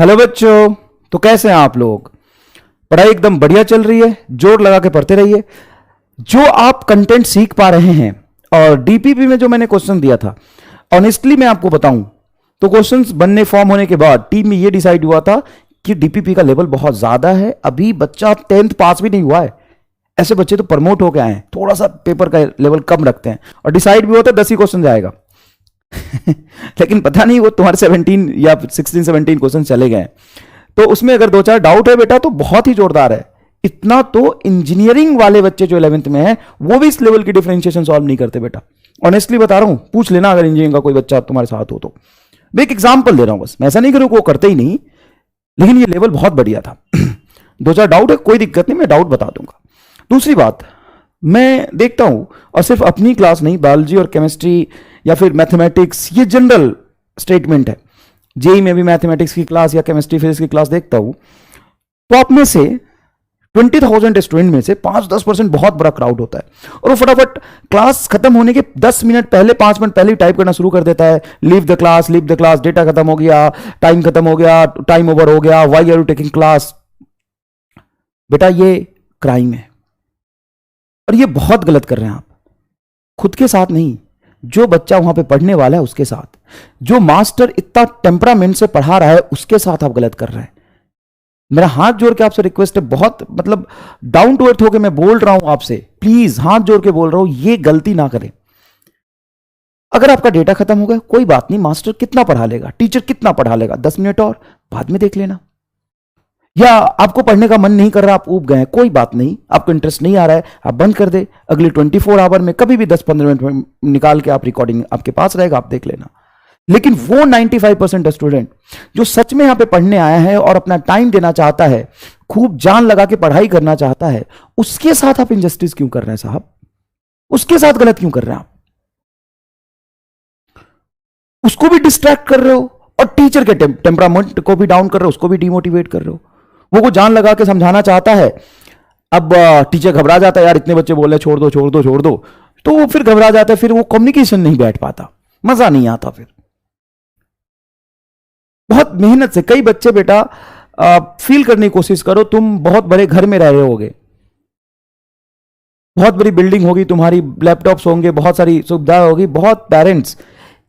Hello बच्चों। तो कैसे हैं आप लोग? पढ़ाई एकदम बढ़िया चल रही है? जोर लगा के पढ़ते रहिए। जो आप कंटेंट सीख पा रहे हैं और डीपीपी में जो मैंने क्वेश्चन दिया था, ऑनेस्टली मैं आपको बताऊं तो क्वेश्चंस बनने फॉर्म होने के बाद टीम में यह डिसाइड हुआ था कि डीपीपी का लेवल बहुत ज्यादा है। अभी बच्चा 10th पास भी नहीं हुआ है, ऐसे बच्चे तो प्रमोट होके आए हैं। थोड़ा सा पेपर का लेवल कम रखते हैं और डिसाइड भी होता है 10 ही क्वेश्चन जाएगा। लेकिन पता नहीं वो तुम्हारे 17 या 16-17 क्वेश्चन चले गए, तो उसमें अगर दो चार डाउट है बेटा तो बहुत ही जोरदार है। इतना तो इंजीनियरिंग वाले बच्चे जो 11th में है वो भी इस लेवल की डिफरेंशिएशन सॉल्व नहीं करते बेटा। ऑनेस्टली बता रहा हूं, पूछ लेना अगर इंजीनियरिंग का कोई बच्चा तुम्हारे साथ हो तो। मैं एक एग्जांपल दे रहा हूं बस, मैं ऐसा नहीं करूं वो करते ही नहीं, लेकिन ये लेवल बहुत बढ़िया था। दो चार डाउट है, कोई दिक्कत नहीं, मैं डाउट बता दूंगा। दूसरी बात, मैं देखता हूं और सिर्फ अपनी क्लास नहीं, बायोलॉजी और केमिस्ट्री या फिर मैथमेटिक्स, ये जनरल स्टेटमेंट है। जेई में भी मैथमेटिक्स की क्लास या केमिस्ट्री फिजिक्स की क्लास देखता हूं तो आप में से 20,000 स्टूडेंट में से 5-10% बहुत बड़ा क्राउड होता है और वो फटाफट क्लास खत्म होने के 10 मिनट पहले, 5 मिनट पहले टाइप करना शुरू कर देता है। Leave the class, leave the class, data खत्म हो गया, टाइम खत्म हो गया, टाइम ओवर हो गया, why are you taking class. बेटा ये क्राइम है और ये बहुत गलत कर रहे हैं आप। खुद के साथ नहीं, जो बच्चा वहां पे पढ़ने वाला है उसके साथ, जो मास्टर इतना टेम्परामेंट से पढ़ा रहा है उसके साथ आप गलत कर रहे हैं। मेरा हाथ जोड़ के आपसे रिक्वेस्ट है, बहुत मतलब डाउन टू अर्थ होकर मैं बोल रहा हूं आपसे, प्लीज हाथ जोड़ के बोल रहा हूं, ये गलती ना करें। अगर आपका डेटा खत्म हो गया कोई बात नहीं, मास्टर कितना पढ़ा लेगा, टीचर कितना पढ़ा लेगा, 10 मिनट और बाद में देख लेना। या आपको पढ़ने का मन नहीं कर रहा, आप ऊब गए, कोई बात नहीं, आपको इंटरेस्ट नहीं आ रहा है, आप बंद कर दे। अगले 24 आवर में कभी भी 10-15 मिनट निकाल के आप रिकॉर्डिंग आपके पास रहेगा, आप देख लेना। लेकिन वो 95% स्टूडेंट जो सच में यहां पे पढ़ने आया है और अपना टाइम देना चाहता है, खूब जान लगा के पढ़ाई करना चाहता है, उसके साथ आप इनजस्टिस क्यों कर रहे हैं साहब? उसके साथ गलत क्यों कर रहे हैं आप? उसको भी डिस्ट्रैक्ट कर रहे हो और टीचर के टेम्परामेंट को भी डाउन कर रहे हो, उसको भी डिमोटिवेट कर रहे हो। वो जान लगा के समझाना चाहता है, अब टीचर घबरा जाता है, यार इतने बच्चे बोल रहे छोड़ दो छोड़ दो छोड़ दो, तो वो फिर घबरा जाता है, फिर वो कम्युनिकेशन नहीं बैठ पाता, मजा नहीं आता। फिर बहुत मेहनत से कई बच्चे बेटा फील करने की कोशिश करो, तुम बहुत बड़े घर में रह रहे होगे, बहुत बड़ी बिल्डिंग होगी तुम्हारी, लैपटॉप्स होंगे, बहुत सारी सुविधाएं होगी, बहुत पेरेंट्स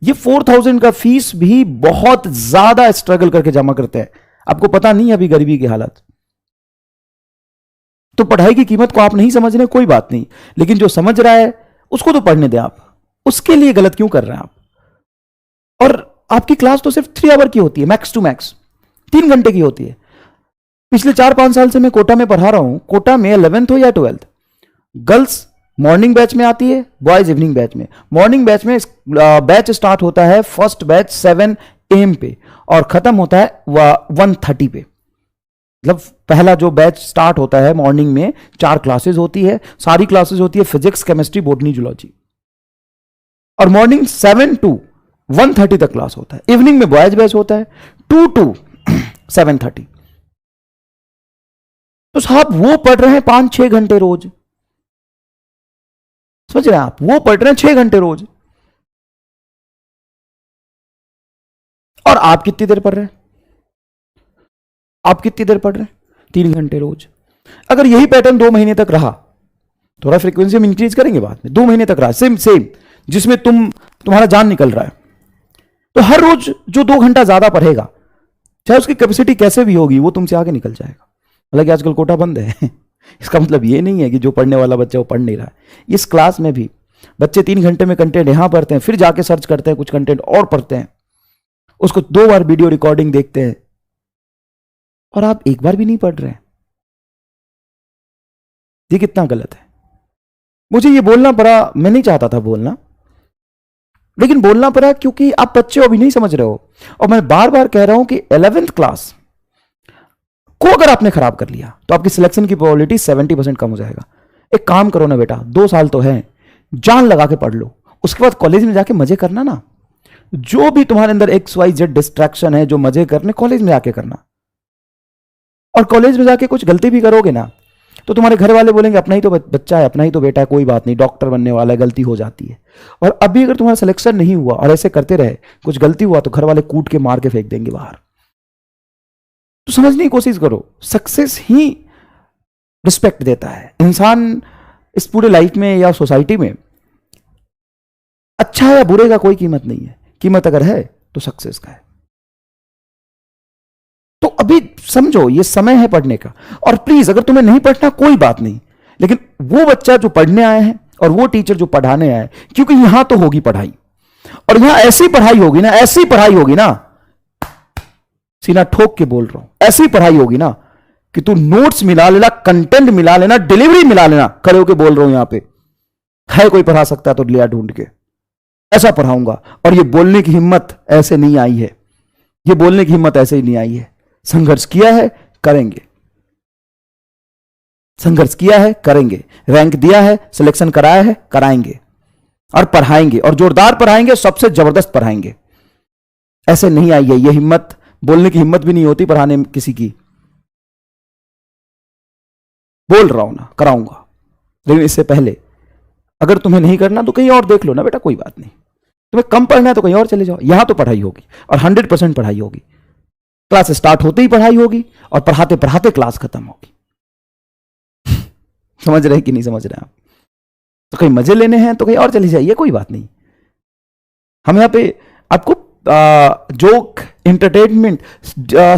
ये 4,000 का फीस भी बहुत ज्यादा स्ट्रगल करके जमा करते हैं। आपको पता नहीं अभी गरीबी की हालत। तो पढ़ाई की कीमत को आप नहीं समझ रहे, कोई बात नहीं, लेकिन जो समझ रहा है उसको तो पढ़ने दें आप। उसके लिए गलत क्यों कर रहे हैं आप? और आपकी क्लास तो सिर्फ 3 आवर की होती है, मैक्स टू मैक्स 3 घंटे की होती है। पिछले 4-5 साल से मैं कोटा में पढ़ा रहा हूं। कोटा में 11th हो या 12th, गर्ल्स मॉर्निंग बैच में आती है, बॉयज इवनिंग बैच में। मॉर्निंग बैच में बैच स्टार्ट होता है, फर्स्ट बैच 7 AM पे और खत्म होता है 1:30 पे। मतलब पहला जो बैच स्टार्ट होता है मॉर्निंग में 4 क्लासेस होती है, सारी क्लासेस होती है फिजिक्स, केमिस्ट्री, बॉटनी, जूलॉजी, और मॉर्निंग 7 to 1:30 तक क्लास होता है। इवनिंग में बॉयज बैच होता है 2 to 7:30। तो साहब वो पढ़ रहे हैं 5-6 घंटे रोज, समझ रहे हैं आप? वो पढ़ रहे हैं 6 घंटे रोज, और आप कितनी देर पढ़ रहे हैं? आप कितनी देर पढ़ रहे हैं? 3 घंटे रोज। अगर यही पैटर्न 2 महीने तक रहा, थोड़ा फ्रीक्वेंसी हम इंक्रीज करेंगे बाद में, 2 महीने तक रहा सेम सेम, जिसमें तुम्हारा जान निकल रहा है, तो हर रोज जो 2 घंटा ज्यादा पढ़ेगा, चाहे उसकी कैपेसिटी कैसे भी होगी, वो तुमसे आगे निकल जाएगा। हालांकि आजकल कोटा बंद है इसका मतलब ये नहीं है कि जो पढ़ने वाला बच्चा वो पढ़ नहीं रहा है। इस क्लास में भी बच्चे 3 घंटे में कंटेंट यहां पढ़ते हैं, फिर जाके सर्च करते हैं, कुछ कंटेंट और पढ़ते हैं, उसको 2 बार वीडियो रिकॉर्डिंग देखते हैं, और आप एक बार भी नहीं पढ़ रहे हैं। ये कितना गलत है। मुझे ये बोलना पड़ा, मैं नहीं चाहता था बोलना, लेकिन बोलना पड़ा क्योंकि आप बच्चे अभी नहीं समझ रहे हो। और मैं बार बार कह रहा हूं कि 11th क्लास को अगर आपने खराब कर लिया तो आपकी सिलेक्शन की प्रोबेबिलिटी 70% कम हो जाएगा। एक काम करो ना बेटा, 2 साल तो है, जान लगा के पढ़ लो, उसके बाद कॉलेज में जाके मजे करना ना। जो भी तुम्हारे अंदर XYZ डिस्ट्रैक्शन है, जो मजे करने, कॉलेज में जाके करना। और कॉलेज में जाके कुछ गलती भी करोगे ना तो तुम्हारे घर वाले बोलेंगे अपना ही तो बच्चा है, अपना ही तो बेटा है, कोई बात नहीं, डॉक्टर बनने वाला है, गलती हो जाती है। और अभी अगर तुम्हारा सिलेक्शन नहीं हुआ और ऐसे करते रहे, कुछ गलती हुआ तो घर वाले कूट के मार के फेंक देंगे बाहर। तो समझने की कोशिश करो, सक्सेस ही रिस्पेक्ट देता है। इंसान इस पूरे लाइफ में या सोसाइटी में अच्छा या बुरे का कोई कीमत नहीं है, कीमत अगर है तो सक्सेस का है। तो अभी समझो ये समय है पढ़ने का, और प्लीज अगर तुम्हें नहीं पढ़ना कोई बात नहीं, लेकिन वो बच्चा जो पढ़ने आए हैं और वो टीचर जो पढ़ाने आए, क्योंकि यहां तो होगी पढ़ाई, और यहां ऐसी पढ़ाई होगी ना, ऐसी पढ़ाई होगी ना, सीना ठोक के बोल रहा हूं, ऐसी पढ़ाई होगी ना कि तू नोट्स मिला लेना, कंटेंट मिला लेना, डिलीवरी मिला लेना। खड़े होके बोल रहा हूं, यहां पे है कोई पढ़ा सकता है तो लिया ढूंढ के, ऐसा पढ़ाऊंगा। और ये बोलने की हिम्मत ऐसे नहीं आई है, ये बोलने की हिम्मत ऐसे ही नहीं आई है। संघर्ष किया है, करेंगे, संघर्ष किया है, करेंगे, रैंक दिया है, सिलेक्शन कराया है, कराएंगे, और पढ़ाएंगे, और जोरदार पढ़ाएंगे, सबसे जबरदस्त पढ़ाएंगे। ऐसे नहीं आई है ये हिम्मत, बोलने की हिम्मत भी नहीं होती पढ़ाने में किसी की। बोल रहा हूं ना, कराऊंगा, लेकिन इससे पहले अगर तुम्हें नहीं करना तो कहीं और देख लो ना बेटा, कोई बात नहीं। तुम्हें कम पढ़ना है तो कहीं और चले जाओ, यहां तो पढ़ाई होगी, और 100% पढ़ाई होगी। क्लास स्टार्ट होते ही पढ़ाई होगी, और पढ़ाते पढ़ाते क्लास खत्म होगी। समझ रहे कि नहीं समझ रहे आप? तो कहीं मजे लेने हैं तो कहीं और चले जाइए, कोई बात नहीं। हम यहां पे आपको जोक, एंटरटेनमेंट,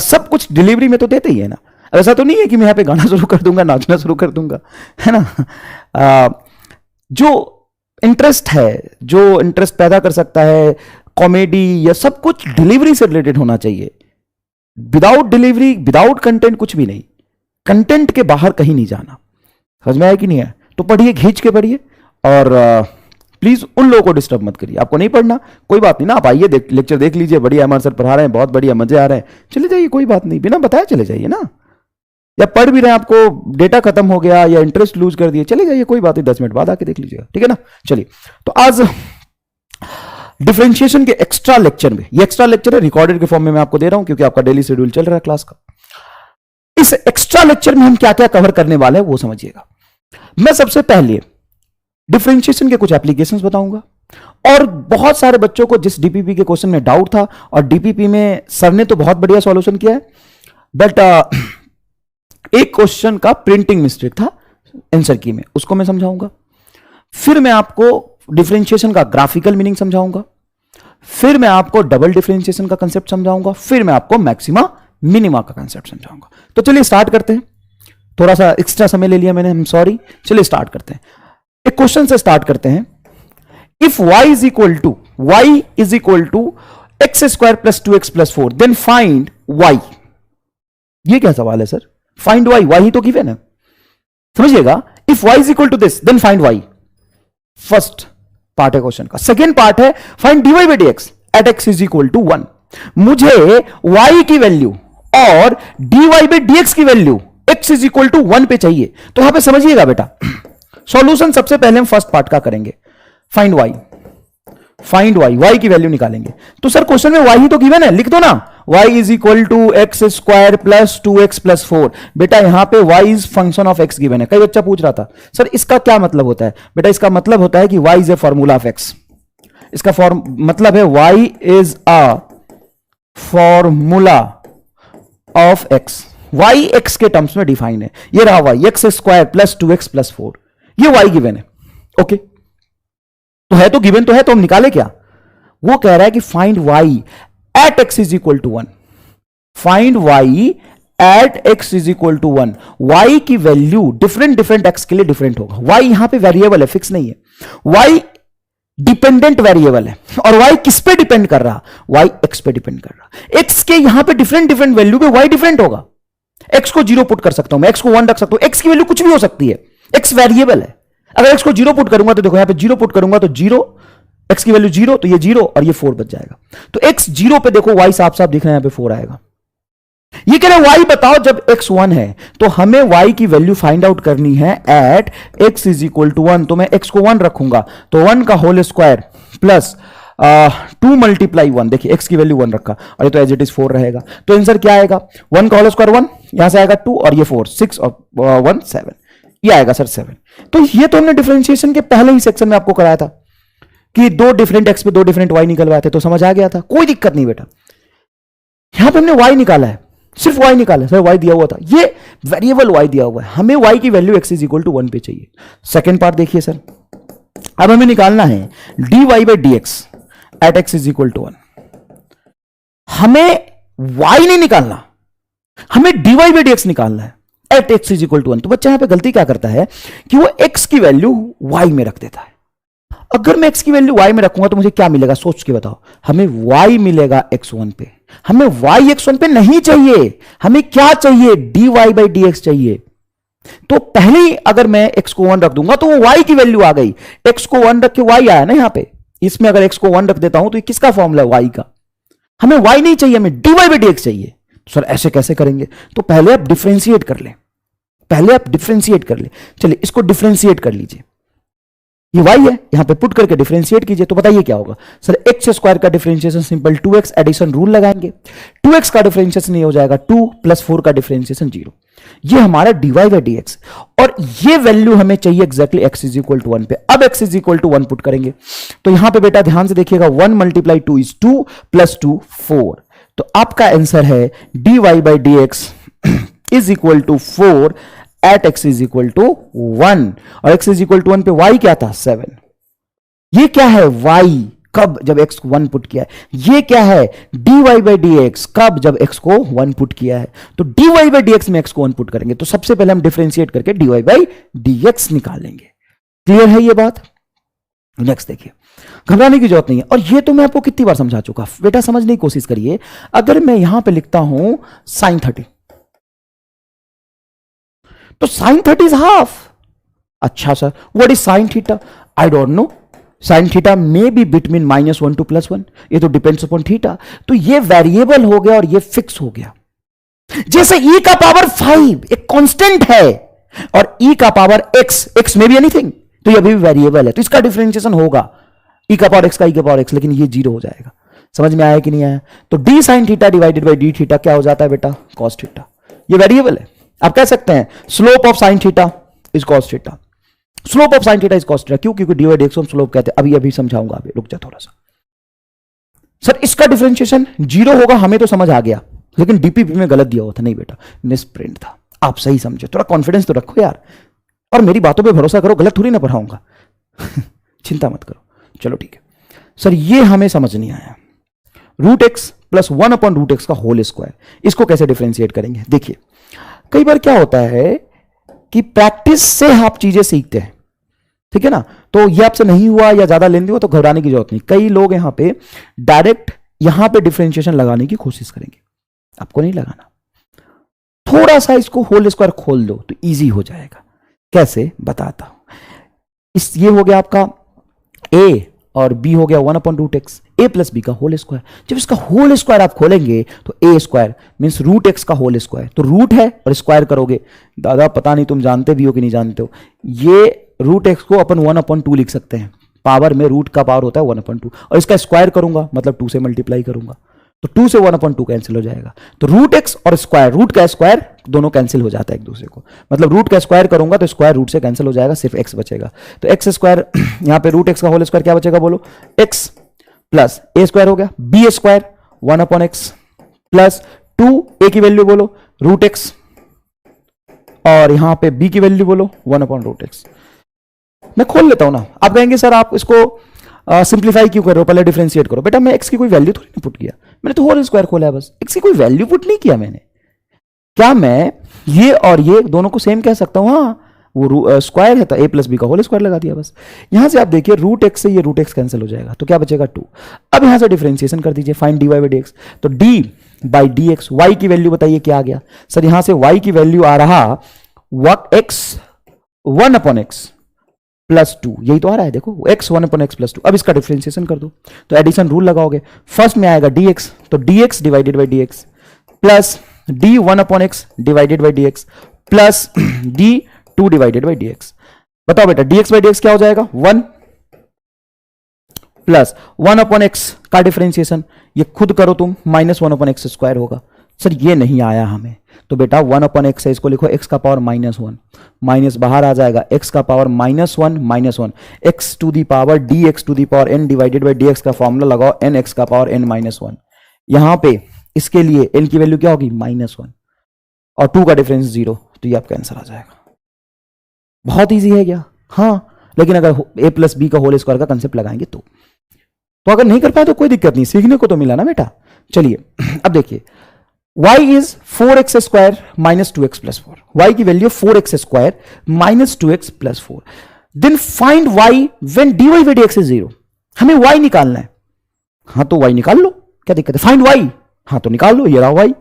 सब कुछ डिलीवरी में तो देते ही है ना। ऐसा तो नहीं है कि मैं यहां पे गाना शुरू कर दूंगा, नाचना शुरू कर दूंगा, है ना। जो इंटरेस्ट है, जो इंटरेस्ट पैदा कर सकता है, कॉमेडी या सब कुछ डिलीवरी से रिलेटेड होना चाहिए। विदाउट डिलीवरी, विदाउट कंटेंट कुछ भी नहीं। कंटेंट के बाहर कहीं नहीं जाना। समझ में आया कि नहीं है? तो पढ़िए, खींच के पढ़िए, और प्लीज उन लोगों को डिस्टर्ब मत करिए। आपको नहीं पढ़ना कोई बात नहीं ना, आप आइए, लेक्चर देख लीजिए, बढ़िया हमारे सर पढ़ा रहे हैं, बहुत बढ़िया, मजे आ रहे हैं, चले जाइए, कोई बात नहीं, बिना बताए चले जाइए ना। या पढ़ भी रहे हैं, आपको डेटा खत्म हो गया या इंटरेस्ट लूज कर दिए, चले जाइए, कोई बात नहीं, 10 मिनट बाद आके देख लीजिएगा, ठीक है ना। चलिए, तो आज डिफरेंशिएशन के एक्स्ट्रा लेक्चर में, ये एक्स्ट्रा लेक्चर है, रिकॉर्डेड के फॉर्म में मैं आपको दे रहा हूं, क्योंकि आपका डेली शेड्यूल चल रहा है क्लास का। इस एक्स्ट्रा लेक्चर में हम क्या क्या कवर करने वाले हैं वो समझिएगा। मैं सबसे पहले डिफरेंशिएशन के कुछ एप्लीकेशंस बताऊंगा, और बहुत सारे बच्चों को जिस डीपीपी के क्वेश्चन में डाउट था, और डीपीपी में सर ने तो बहुत बढ़िया सॉल्यूशन किया है, बट एक क्वेश्चन का प्रिंटिंग मिस्टेक था आंसर की में, उसको मैं समझाऊंगा। फिर मैं आपको डिफरेंशिएशन का ग्राफिकल मीनिंग समझाऊंगा, फिर मैं आपको डबल डिफरेंशिएशन का कंसेप्ट समझाऊंगा, फिर मैं आपको मैक्सिमा मिनिमा का कंसेप्ट समझाऊंगा। तो चलिए स्टार्ट करते हैं। थोड़ा सा एक्स्ट्रा समय ले लिया मैंने, हम सॉरी। चलिए स्टार्ट करते हैं, एक क्वेश्चन से स्टार्ट करते हैं। If y is equal to x square plus 2x plus 4, then find y। ये क्या सवाल है सर? फाइंड y, y ही तो गिवन है, समझिएगा। If y is equal to this, then find y। First part है क्वेश्चन का। सेकेंड पार्ट है find dy by dx at x is equal to 1। मुझे y की वैल्यू और dy बाई dx की value x is equal to 1 पे चाहिए। तो यहां पे समझिएगा बेटा, सॉल्यूशन सबसे पहले हम फर्स्ट पार्ट का करेंगे, फाइंड y। फाइंड y की वैल्यू निकालेंगे। तो सर क्वेश्चन में y ही तो गिवन है, लिख दो ना, y is equal to x square plus 2x plus 4। बेटा यहां पे y is function of x given है। कई बच्चा पूछ रहा था सर इसका क्या मतलब होता है? बेटा इसका मतलब होता है कि y is a formula of x। इसका मतलब है y is a formula of x। y x के टर्म्स में डिफाइन है। ये रहा y, X square plus 2x plus 4, ये y गिवन है। ओके, तो है तो गिवन तो है, तो हम निकाले क्या? वो कह रहा है कि find y at x is equal to 1। Find y at x is equal to 1। y की वैल्यू डिफरेंट x के लिए डिफरेंट होगा। y यहां पे वेरिएबल है, फिक्स नहीं है। y डिपेंडेंट वेरिएबल है, और y किस पे डिपेंड कर रहा? y x पे डिपेंड कर रहा। x के यहां पे डिफरेंट वैल्यू पे y डिफरेंट होगा। x को 0 पुट कर सकता हूं मैं, x को 1 रख सकता हूं। x की वैल्यू कुछ भी हो सकती है, x वेरिएबल है। अगर x को 0 पुट करूंगा तो देखो यहां पे 0 पुट करूंगा तो 0, x की वैल्यू 0, तो ये 0 और ये 4 बच जाएगा। तो x 0 पे देखो y साफ साफ दिख रहा है, यहां पे 4 आएगा। ये कह रहे हैं y बताओ जब x 1 है, तो हमें y की वैल्यू फाइंड आउट करनी है at x is equal to 1। तो मैं x को 1 रखूंगा, तो 1 का होल स्क्वायर प्लस 2 मल्टीप्लाई 1। देखिए x की वैल्यू 1 रखा, और ये तो एज इट इज 4 रहेगा। तो आंसर क्या आएगा? 1 का होल स्क्वायर 1, यहां से आएगा 2, और ये 4, 6 और 1 7, ये आएगा सर 7। तो ये तो हमने डिफरेंशिएशन के पहले ही सेक्शन में आपको कराया था कि 2 डिफरेंट x पे 2 डिफरेंट y निकलवाए थे, तो समझ आ गया था, कोई दिक्कत नहीं बेटा। यहां पे हमने y निकाला है, सिर्फ y निकाले, सर y दिया हुआ था, ये वेरिएबल y दिया हुआ है, हमें y की value x is equal to 1 पे चाहिए। सेकेंड पार्ट देखिए सर, अब हमें निकालना है dy by D x at x is equal to 1। हमें y नहीं निकालना, हमें dy बाई डी एक्स निकालना है at x is equal to 1। तो बच्चा यहां पे गलती क्या करता है कि वो x की वैल्यू y में रख देता है। अगर मैं x की वैल्यू y में रखूंगा तो मुझे क्या मिलेगा, सोच के बताओ। हमें y मिलेगा x1 पे, हमें y x1 पे नहीं चाहिए, हमें क्या चाहिए, dy बाई डी एक्स चाहिए। तो पहले ही अगर मैं x को 1 रख दूंगा तो वो y की वैल्यू आ गई, x को 1 रख के y आया ना यहां पे। इसमें अगर x को 1 रख देता हूं तो ये किसका फॉर्मूला है, y का। हमें y नहीं चाहिए, हमें dy बाई डी एक्स चाहिए। तो सर ऐसे कैसे करेंगे, तो पहले आप डिफरेंशिएट कर लें, पहले आप डिफरेंशिएट कर ले। चलिए इसको डिफरेंशिएट कर लीजिए, ये y है, यहां पे पुट करके डिफरेंशिएट कीजिए तो बताइए क्या होगा। सर एक्स स्क्वायर का differentiation simple 2x, addition rule लगाएंगे, 2x का डिफरेंशिएशन ये हो जाएगा 2 प्लस 4 का डिफरेंशिएशन 0। ये हमारा dy बाई डी एक्स, और ये वैल्यू हमें चाहिए exactly x is equal to 1 पे। अब x is equal to 1 put करेंगे तो यहां पे बेटा ध्यान से देखिएगा, 1 मल्टीप्लाई 2 इज 2 प्लस 2 4। तो आपका आंसर है dy by D x is equal to 4 at x is equal to 1, और x इज इक्वल टू 1 पे y क्या था, 7। ये क्या है, y कब, जब x को 1 पुट किया है। ये क्या है, dy बाई डी एक्स, कब, जब x को 1 पुट किया है। तो dy बाई डी एक्स में x को 1 पुट करेंगे तो सबसे पहले हम डिफरेंशिएट करके dy बाई डी एक्स निकालेंगे। क्लियर है ये बात। नेक्स्ट देखिए, घबराने की जरूरत नहीं है, और ये तो मैं आपको कितनी बार समझा चुका, बेटा समझने की कोशिश करिए। अगर मैं यहां पे लिखता हूं साइन 30, तो साइन 30 इज हाफ। अच्छा sir, what is sine theta, I don't know. Sine theta may be between -1 to +1, ये तो डिपेंड्स अपॉन थीटा। तो ये वेरिएबल हो गया और ये फिक्स हो गया। जैसे e का पावर 5 एक कांस्टेंट है और e का पावर x में भी एनीथिंग, तो ये अभी भी वेरिएबल है, तो इसका डिफरेंशिएशन होगा e का पावर x का e का पावर x, लेकिन ये 0 हो जाएगा। समझ में आया कि नहीं आया। तो d sine theta divided by D theta क्या हो जाता है बेटा, कॉस थीटा। ये वेरिएबल है, आप कह सकते हैं slope of sine theta is cos theta, slope of sine theta is cos theta. क्यों, क्योंकि डी बाई डी एक्स हम स्लोप कहते हैं। अभी समझाऊंगा, अभी रुक जा थोड़ा सा। सर इसका डिफरेंशिएशन 0 होगा, हमें तो समझ आ गया, लेकिन डीपीपी में गलत दिया हुआ था। नहीं बेटा, मिस प्रिंट था, आप सही समझे। थोड़ा कॉन्फिडेंस तो रखो यार, और मेरी बातों पे भरोसा करो, गलत थोड़ी ना पढ़ाऊंगा। चिंता मत करो। चलो ठीक है सर, ये हमें समझ नहीं आया। Root x plus 1 upon root x का होल स्क्वायर, इसको कैसे डिफरेंशिएट करेंगे। देखिए कई बार क्या होता है कि प्रैक्टिस से आप चीजें सीखते हैं, ठीक है ना। तो ये आपसे नहीं हुआ या ज्यादा लेंदी हुआ तो घबराने की जरूरत नहीं। कई लोग यहां पे डायरेक्ट यहां पे डिफरेंशिएशन लगाने की कोशिश करेंगे, आपको नहीं लगाना। थोड़ा सा इसको होल स्क्वायर खोल दो तो इजी हो जाएगा। कैसे, बताता हूं। ये हो गया आपका a और b हो गया 1 upon root x, a plus b का होल स्क्वायर। जब इसका होल स्क्वायर आप खोलेंगे तो a square means root x का होल स्क्वायर, तो रूट है और स्क्वायर करोगे। दादा पता नहीं तुम जानते भी हो कि नहीं जानते हो, ये रूट एक्स को अपन 1 अपॉन 2 लिख सकते हैं। पावर में रूट का पावर होता है 1 अपॉन 2, और इसका स्क्वायर करूंगा मतलब 2 से मल्टीप्लाई करूंगा, तो 2 से 1 अपॉन 2 कैंसिल हो जाएगा। तो रूट एक्स और स्क्वायर, रूट का स्क्वायर दोनों कैंसिल हो जाता है एक दूसरे को, मतलब रूट का स्क्वायर करूंगा तो स्क्वायर रूट से कैंसिल हो जाएगा, सिर्फ एक्स बचेगा। तो एक्स स्क्वायर, यहां पे रूट एक्स का होल स्क्वायर क्या बचेगा बोलो, एक्स प्लस ए स्क्वायर हो गया, b square 1 upon x plus 2 a की वैल्यू बोलो रूट एक्स, और यहां पे बी की वैल्यू बोलो 1 अपॉन रूट एक्स। मैं खोल लेता हूं ना। आप कहेंगे सर आप इसको सिंप्लीफाई क्यों कर रहे हो, पहले डिफरेंशिएट करो। बेटा मैं एक्स की कोई वैल्यू थोड़ी नहीं पुट किया, मैंने तो होल स्क्वायर खोला है बस, एक्स की कोई वैल्यू पुट नहीं किया मैंने। क्या मैं ये और ये दोनों को सेम कह सकता हूं, हाँ वो स्क्वायर है तो a प्लस बी का होल स्क्वायर लगा दिया बस। यहां से आप देखिए रूट एक्स से ये रूट एक्स कैंसिल हो जाएगा, तो क्या बचेगा 2। अब यहां से डिफरेंशिएशन कर दीजिए, find dy by D x. तो d by D x, y की वैल्यू बताइए क्या आ गया। सर यहां से y की वैल्यू आ रहा x 1 अपॉन एक्स प्लस 2, यही तो आ रहा है देखो, x 1 अपॉन एक्स प्लस 2। अब इसका डिफरेंशिएशन कर दो तो एडिशन रूल लगाओगे, फर्स्ट में आएगा dx, तो dx divided by dx plus d 1 upon x divided by dx plus d 2 divided by dx। बताओ बेटा dx बाई dx क्या हो जाएगा, 1 प्लस 1 अपॉन एक्स का डिफरेंशिएशन, ये खुद करो तुम, माइनस 1 अपॉन एक्स स्क्वायर होगा। सर ये नहीं आया हमें, तो बेटा 1 अपॉन एक्स है, इसको लिखो x का पावर -1, माइनस बाहर आ जाएगा, x का power -1 x to the power dx to the power n divided by dx का फॉर्मूला लगाओ, n x का पावर n -1। यहां पे इसके लिए n की वैल्यू क्या होगी -1 और 2 का डिफरेंस 0, तो ये आपका आंसर आ जाएगा। बहुत इजी है क्या? हाँ, लेकिन अगर a प्लस बी का होल स्क्वायर का कंसेप्ट लगाएंगे तो अगर नहीं कर पाए तो कोई दिक्कत नहीं, सीखने को तो मिला ना बेटा। चलिए अब देखिए, y is 4x square minus 2x plus 4, y की value 4x square minus 2x plus 4। Then find y when dy by dx is 0। हमें y निकालना है। हाँ तो y निकाल लो, क्या दिक्कत है? फाइंड y, हाँ तो निकाल लो, ये रहा y।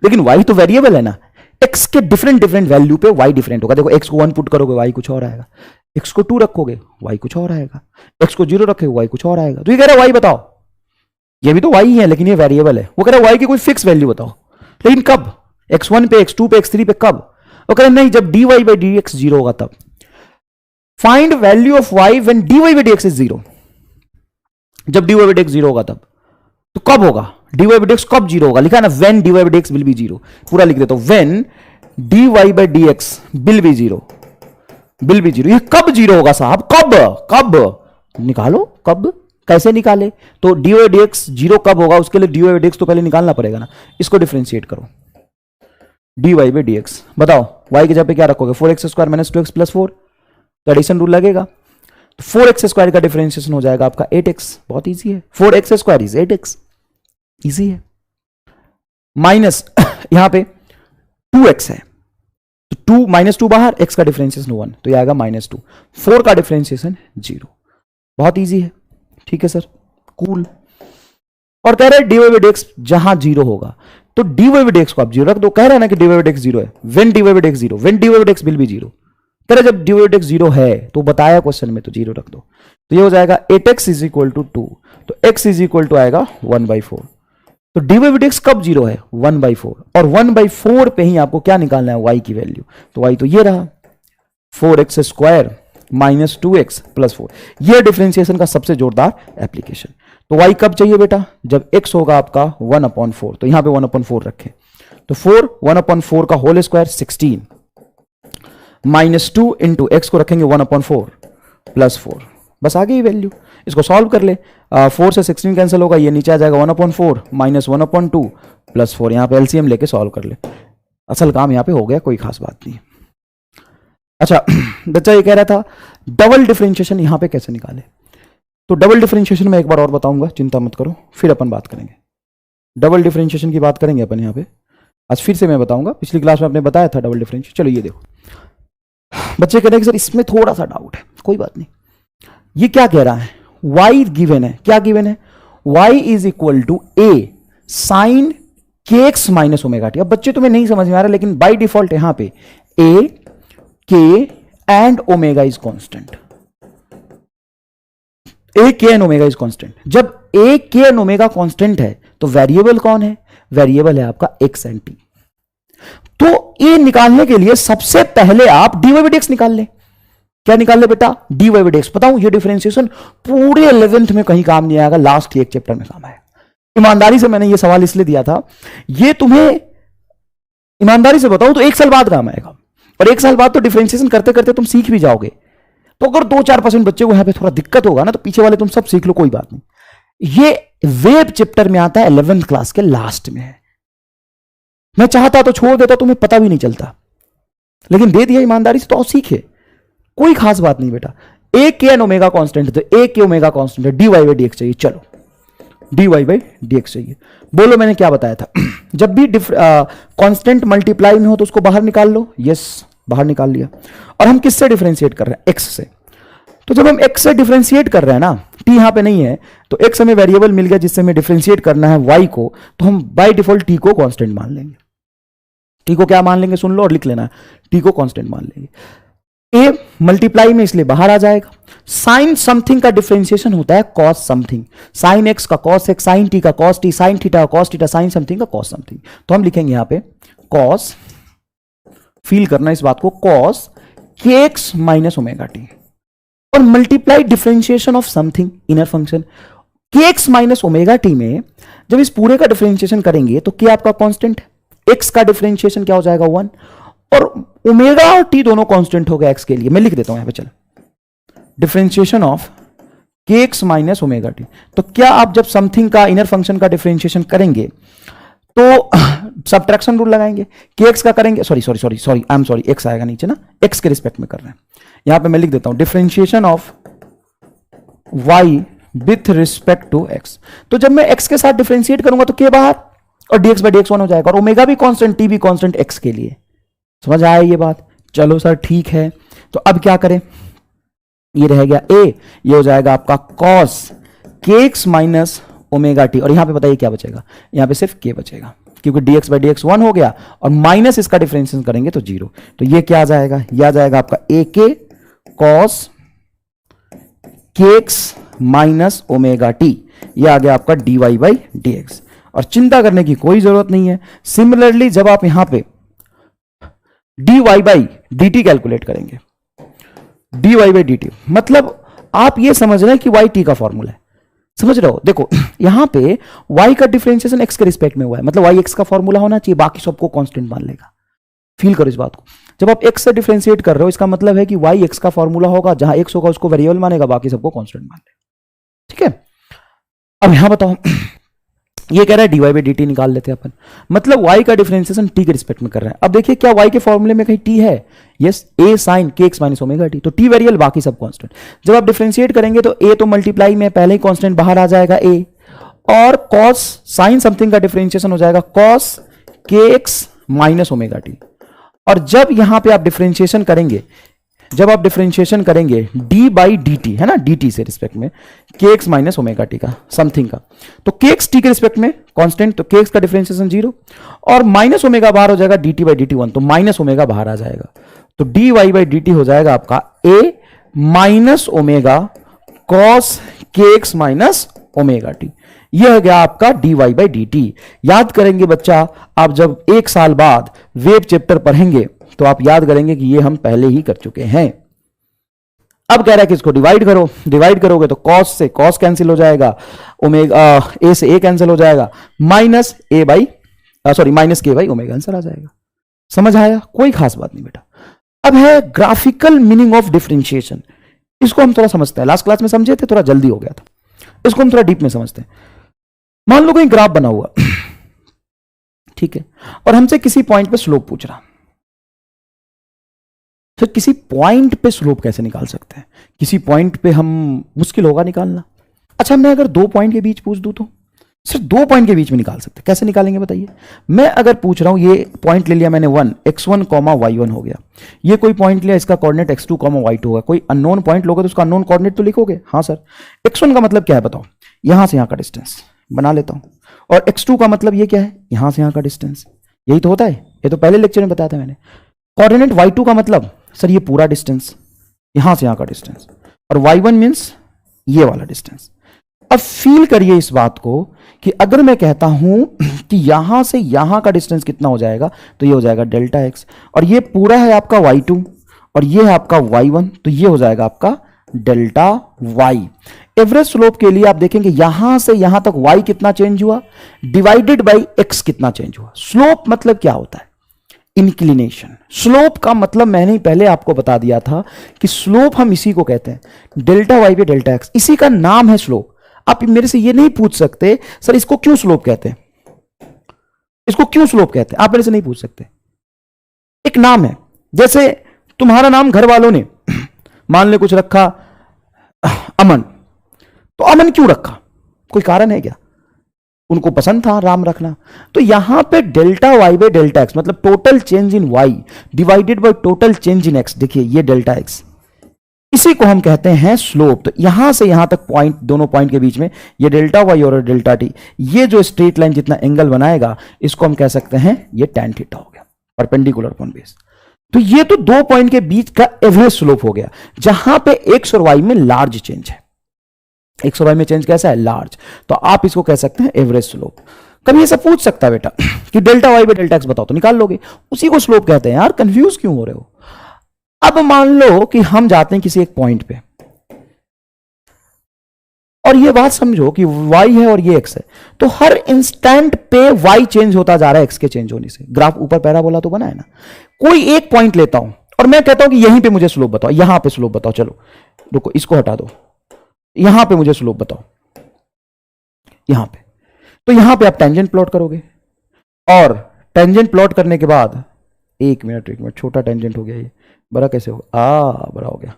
लेकिन y तो वेरिएबल है ना, x के डिफरेंट वैल्यू पे y डिफरेंट होगा। देखो x को 1 पुट करोगे y कुछ और आएगा, x को 2 रखोगे y कुछ और आएगा, x को 0 रखोगे y कुछ और आएगा। तो ये कह रहा है y बताओ, ये भी तो y ही है लेकिन ये वेरिएबल है। वो कह रहा है y की कोई फिक्स वैल्यू बताओ, लेकिन कब? x1 पे, x2 पे, x3 पे, कब? वो कह रहा है नहीं, जब dy बाई dx 0 होगा तब। Find value of y when dy by dx is 0। जब dy बाई dx 0 होगा तब, तो कब होगा dy बाई dx, कब 0 होगा? लिखा है ना, when dy by dx will be 0। पूरा लिख देता हूं, when dy by dx will be 0, will be 0। ये कब 0 होगा साहब? कब निकालो, कब कैसे निकाले? तो dy बाई dx 0 कब होगा, उसके लिए dy बाई dx तो पहले निकालना पड़ेगा ना। इसको डिफरेंशिएट करो, dy बाई dx बताओ, y की जगह पे क्या रखोगे? 4x square minus 2x plus 4, addition rule लगेगा। तो 4x स्क्वायर का डिफरेंशिएशन हो जाएगा आपका 8x। बहुत इजी है, 4x square is 8x, easy है। माइनस यहां पे 2x है, तो 2 माइनस 2 बाहर, x का डिफरेंशिएशन 1, तो ये आएगा -2। 4 का डिफरेंशिएशन 0। बहुत इजी है, ठीक है सर, कूल। और कह रहे हैं dy बाई dx जहां 0 होगा, तो dy बाई dx को आप 0 रख दो। कह रहे हैं ना कि dy बाई dx 0 है, when dy by dx 0, when dy by dx will be 0। कह रहे जब dy बाई dx 0 है, तो बताया क्वेश्चन में, तो 0 रख दो। तो ये हो जाएगा 8x इज इक्वल टू 2, तो x इज इक्वल टू आएगा 1/4। तो dy बाई dx कब 0 है? 1/4, और 1/4 पे ही आपको क्या निकालना है? y की वैल्यू। तो y तो ये रहा 4x square minus 2x plus 4। यह डिफरेंशिएशन का सबसे जोरदार एप्लीकेशन। तो y कब चाहिए बेटा? जब x होगा आपका 1/4, तो यहां पे 1/4 रखें, तो 4 1/4 का whole square 16 minus 2 into x को रखेंगे 1/4 प्लस 4, बस आ गई वैल्यू। इसको सॉल्व कर ले, 4 से 16 कैंसिल होगा, ये नीचे आ जाएगा 1/4 माइनस 1/2 प्लस 4। यहां पे एलसीएम लेके सॉल्व कर ले, असल काम यहां पे हो गया, कोई खास बात नहीं। अच्छा बच्चा ये कह रहा था डबल डिफरेंशिएशन यहां पे कैसे निकाले। तो डबल डिफरेंशिएशन में एक बार और बताऊंगा, चिंता मत करो, फिर अपन बात करेंगे। डबल डिफरेंशिएशन की बात करेंगे अपन यहां पे, आज फिर से मैं बताऊंगा। पिछली क्लास में आपने बताया था डबल डिफरेंशिएशन। चलो ये देखो, बच्चे कह रहे हैं कि सर इसमें थोड़ा सा डाउट है, कोई बात नहीं। ये क्या कह रहा है? y गिवन है, क्या गिवन है? y is equal to a sine kx minus omega t. अब बच्चे तुम्हें नहीं समझ में आ रहा, लेकिन बाय डिफॉल्ट यहां पे a k and omega is constant. a k and omega is constant. जब a k and omega constant है, तो वेरिएबल कौन है? वेरिएबल है आपका x एंड t। तो ये निकालने के लिए सबसे पहले आप dy बाई dx निकाल ले। क्या निकाल ले बेटा? dy by dx। बताऊं ये डिफरेंशिएशन पूरे 11th में कहीं काम नहीं आएगा, लास्ट एक चैप्टर में काम आएगा। ईमानदारी से मैंने ये सवाल इसलिए दिया था, ये तुम्हें ईमानदारी से बताऊं तो 1 साल बाद काम आएगा, और 1 साल बाद तो डिफरेंशिएशन करते करते तुम सीख भी जाओगे। तो अगर 2-4% बच्चे को यहां पे थोड़ा दिक्कत होगा ना, तो पीछे वाले तुम सब सीख लो, कोई बात नहीं। ये वेब चैप्टर में आता है, 11th क्लास के लास्ट में है। मैं चाहता तो छोड़ देता, तुम्हें पता भी नहीं चलता, लेकिन दे दिया ईमानदारी से, तो और सीखे, कोई खास बात नहीं बेटा। ए के एन ओमेगा कांस्टेंट, तो ए के ओमेगा कांस्टेंट है, dy बाई dx चाहिए। चलो dy बाई dx चाहिए। बोलो मैंने क्या बताया था? जब भी कांस्टेंट मल्टीप्लाई में हो तो उसको बाहर निकाल लो। यस, बाहर निकाल लिया। और हम किससे डिफरेंशिएट कर रहे हैं? x से। तो जब हम x से डिफरेंशिएट कर रहे हैं ना, t यहां पे नहीं है, तो x हमें वेरिएबल मिल गया जिससे हमें डिफरेंशिएट करना है y को, तो हम बाय डिफॉल्ट t को कांस्टेंट मान लेंगे। t को क्या मान लेंगे? सुन लो और लिख लेना, t को कांस्टेंट मान लेंगे। a मल्टीप्लाई में इसलिए बाहर आ जाएगा। साइन समथिंग का डिफरेंशिएशन होता है कॉस समथिंग। साइन x का कॉस x, साइन t का कॉस t, साइन थीटा का कॉस थीटा, साइन समथिंग का कॉस समथिंग। तो हम लिखेंगे यहां पे कॉस, फील करना इस बात को, cos kx minus omega T, और multiply differentiation of something, inner function kx minus omega T में। जब इस पूरे का डिफरेंशिएशन करेंगे तो k आपका कांस्टेंट, x का डिफरेंशिएशन क्या हो जाएगा? 1, और ओमेगा और t दोनों कांस्टेंट हो गए x के लिए। मैं लिख देता हूं यहां पे, चलो, differentiation of kx minus omega t. तो क्या आप जब समथिंग का, इनर फंक्शन का डिफरेंशिएशन करेंगे तो सब्ट्रैक्शन रूल लगाएंगे, के एक्स का करेंगे, सॉरी एक्स आएगा नीचे ना, एक्स के रिस्पेक्ट में कर रहे हैं। यहां पे मैं लिख देता हूं differentiation of y with respect to x. तो जब मैं एक्स के साथ डिफरेंशिएट करूंगा तो के बाहर और dx बाई dx 1 हो जाएगा, और ओमेगा भी कांस्टेंट, टी भी कांस्टेंट एक्स के लिए। समझ आया ये बात? चलो सर ठीक है, तो अब क्या करें, ये रह गया ए, ये हो जाएगा आपका cos kx minus omega T, और यहां पे बताइए क्या बचेगा, यहां पे सिर्फ k बचेगा क्योंकि dx बाई dx 1 हो गया और माइनस इसका डिफरेंशिएशन करेंगे तो 0। तो ये क्या आ जाएगा, ये आ जाएगा आपका ए के cos kx minus omega T, ये आ गया आपका dy बाई dx, और चिंता करने की कोई जरूरत नहीं है। सिमिलरली जब आप यहां पे dy बाई dt कैलकुलेट करेंगे, dy बाई dt मतलब आप ये समझ रहे हैं कि y t का फॉर्मूला है, समझ रहे हो? देखो यहां पे y का डिफरेंशिएशन x के रिस्पेक्ट में हुआ है, मतलब y x का फॉर्मूला होना चाहिए, बाकी सबको कांस्टेंट मान लेगा। फील करो इस बात को, जब आप x से डिफरेंशिएट कर रहे हो इसका मतलब है कि y x का फॉर्मूला होगा, जहां x होगा उसको वेरिएबल मानेगा, बाकी सबको कांस्टेंट मान लेगा। ठीक है, अब यहां बताओ, ये कह रहा है dy बाई dt निकाल लेते हैं अपन, मतलब y का डिफरेंशिएशन t के रिस्पेक्ट में कर रहे हैं। अब देखिए क्या y के फॉर्मूले में कहीं t है? Yes, a sine kx minus omega t, तो t वेरिएबल बाकी सब कांस्टेंट। जब आप डिफरेंशिएट करेंगे तो a तो मल्टीप्लाई में पहले ही कांस्टेंट बाहर आ जाएगा a, और cos साइन समथिंग का डिफरेंशिएशन हो जाएगा cos kx minus omega T, और जब यहां पे आप डिफरेंशिएशन करेंगे, जब आप डिफरेंशिएशन करेंगे d बाई डी टी, है ना, dt से रिस्पेक्ट में kx माइनस ओमेगा टी का समथिंग का, तो kx t के रिस्पेक्ट में कांस्टेंट, तो kx का डिफरेंशिएशन 0, और माइनस ओमेगा बाहर हो जाएगा dt बाई dt 1, तो माइनस ओमेगा बाहर आ जाएगा, तो dy बाई dt हो जाएगा आपका a minus omega cos kx minus omega T. यह हो गया आपका dy बाई dt। याद करेंगे बच्चा, आप जब एक साल बाद वेव चैप्टर पढ़ेंगे तो आप याद करेंगे कि ये हम पहले ही कर चुके हैं। अब कह रहा है कि इसको डिवाइड करो, डिवाइड करोगे तो cos से cos कैंसिल हो जाएगा, ओमेगा a से a कैंसिल हो जाएगा, minus a by minus k by omega, answer आ जाएगा। समझ आया? कोई खास बात नहीं बेटा। अब है ग्राफिकल मीनिंग ऑफ डिफरेंशिएशन, इसको हम थोड़ा समझते हैं, लास्ट क्लास में समझे थे, थोड़ा जल्दी हो गया था, इसको हम थोड़ा डीप में समझते हैं। मान लो कोई ग्राफ बना हुआ ठीक है, और हमसे किसी पॉइंट पे स्लोप पूछ रहा, फिर किसी पॉइंट पे स्लोप कैसे निकाल सकते हैं? किसी पॉइंट पे हम मुश्किल होगा निकालना। अच्छा, मैं अगर दो पॉइंट के बीच पूछ दूं तो सिर्फ दो पॉइंट के बीच में निकाल सकते हैं, कैसे निकालेंगे बताइए? मैं अगर पूछ रहा हूं, ये पॉइंट ले लिया मैंने 1 x1 y1 हो गया, ये कोई पॉइंट लिया, इसका कोऑर्डिनेट x2 y2 होगा, कोई अननोन पॉइंट लोगे तो उसका अननोन कोऑर्डिनेट तो लिखोगे। हाँ सर, x1 का मतलब क्या है बताओ? यहां से यहां का डिस्टेंस बना लेता हूं, और x2 का मतलब ये क्या है? यहां से यहां का डिस्टेंस, यही तो होता है, ये तो पहले लेक्चर में बताया था मैंने। कोऑर्डिनेट y2 का मतलब सर ये पूरा डिस्टेंस, यहां से यहां का डिस्टेंस, और y1 मींस ये वाला डिस्टेंस। अब फील करिए इस बात को कि अगर मैं कहता हूं कि यहां से यहां का डिस्टेंस कितना हो जाएगा, तो ये हो जाएगा डेल्टा एक्स, और ये पूरा है आपका y2 और ये है आपका y1, तो ये हो जाएगा आपका डेल्टा y। एवरेज स्लोप के लिए आप देखेंगे यहां से यहां तक y कितना चेंज हुआ डिवाइडेड बाई x कितना चेंज हुआ। स्लोप मतलब क्या होता है? इंक्लिनेशन। स्लोप का मतलब मैंने ही पहले आपको बता दिया था कि स्लोप हम इसी को कहते हैं, डेल्टा वाई पे डेल्टा एक्स, इसी का नाम है स्लोप। आप मेरे से ये नहीं पूछ सकते सर इसको क्यों स्लोप कहते हैं, इसको क्यों स्लोप कहते हैं, आप मेरे से नहीं पूछ सकते। एक नाम है, जैसे तुम्हारा नाम घर वालों ने मान ले कुछ रखा अमन, तो अमन क्यों रखा? कोई कारण है क्या? उनको पसंद था राम रखना। तो यहां पे delta Y by delta X मतलब total change in Y divided by total change in X, देखिए ये डेल्टा एक्स, इसी को हम कहते हैं स्लोप। तो यहां से यहां तक पॉइंट, दोनों पॉइंट के बीच में ये डेल्टा वाई और डेल्टा टी, ये जो स्ट्रेट लाइन जितना एंगल बनाएगा इसको हम कह सकते हैं ये टैन थीटा हो गया, परपेंडिकुलर अपॉन बेस। तो ये तो दो पॉइंट के बीच का एवरेज स्लोप हो गया, जहां पे एक्स और वाई में लार्ज चेंज है। एक्स और वाई में चेंज कैसा है? लार्ज। तो आप इसको कह सकते हैं एवरेज स्लोप। कभी ऐसा पूछ सकता है बेटा कि delta Y by delta x बताओ, तो निकाल लोगे, उसी को स्लोप कहते हैं। यार कंफ्यूज क्यों हो रहे हो? अब मान लो कि हम जाते हैं किसी एक पॉइंट पे, और ये बात समझो कि y है और ये x है, तो हर इंस्टेंट पे y चेंज होता जा रहा है x के चेंज होने से। ग्राफ ऊपर पैराबोला तो बना है ना। कोई एक पॉइंट लेता हूं और मैं कहता हूं कि यहीं पे मुझे स्लोप बताओ, यहां पे स्लोप बताओ, चलो रुको इसको हटा दो, यहां पे मुझे स्लोप बताओ, यहां पे। तो यहां पे आप टेंजेंट प्लॉट करोगे, और टेंजेंट प्लॉट करने के बाद, एक मिनट, छोटा टेंजेंट हो गया, ये बड़ा कैसे होगा, बड़ा हो गया,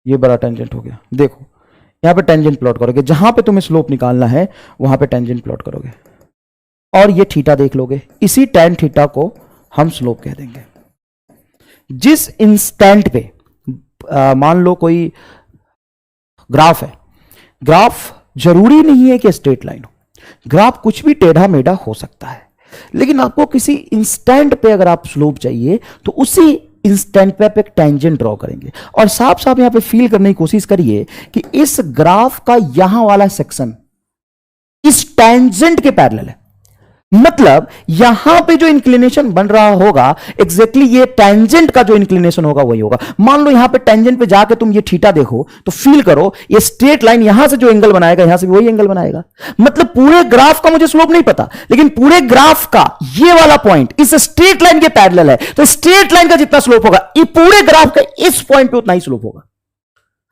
ये बड़ा टेंजेंट हो गया। देखो यहां पे टेंजेंट प्लॉट करोगे, जहां पे तुम्हें स्लोप निकालना है वहां पे टेंजेंट प्लॉट करोगे और ये थीटा देख लोगे, इसी tan थीटा को हम स्लोप कह देंगे। जिस इंस्टेंट पे मान लो कोई ग्राफ है, ग्राफ जरूरी नहीं है कि स्ट्रेट लाइन हो, ग्राफ कुछ भी टेढ़ा मेढ़ा हो सकता है, लेकिन आपको किसी इंस्टेंट पे अगर आप स्लोप चाहिए तो उसी इंस्टेंट पे आप एक टेंजेंट ड्रॉ करेंगे। और साफ साफ यहां पे फील करने की कोशिश करिए कि इस ग्राफ का यहां वाला सेक्शन इस टेंजेंट के पैरेलल है, मतलब यहां पे जो इंक्लिनेशन बन रहा होगा एग्जैक्टली ये टेंजेंट का जो इंक्लिनेशन होगा वही होगा। मान लो यहां पे टेंजेंट पे जाके तुम ये थीटा देखो तो फील करो ये स्ट्रेट लाइन यहां से जो एंगल बनाएगा यहां से भी वही एंगल बनाएगा। मतलब पूरे ग्राफ का मुझे स्लोप नहीं पता, लेकिन पूरे ग्राफ का ये वाला पॉइंट इस स्ट्रेट लाइन के पैरेलल है, तो स्ट्रेट लाइन का जितना स्लोप होगा ये पूरे ग्राफ का इस पॉइंट पे उतना ही स्लोप होगा।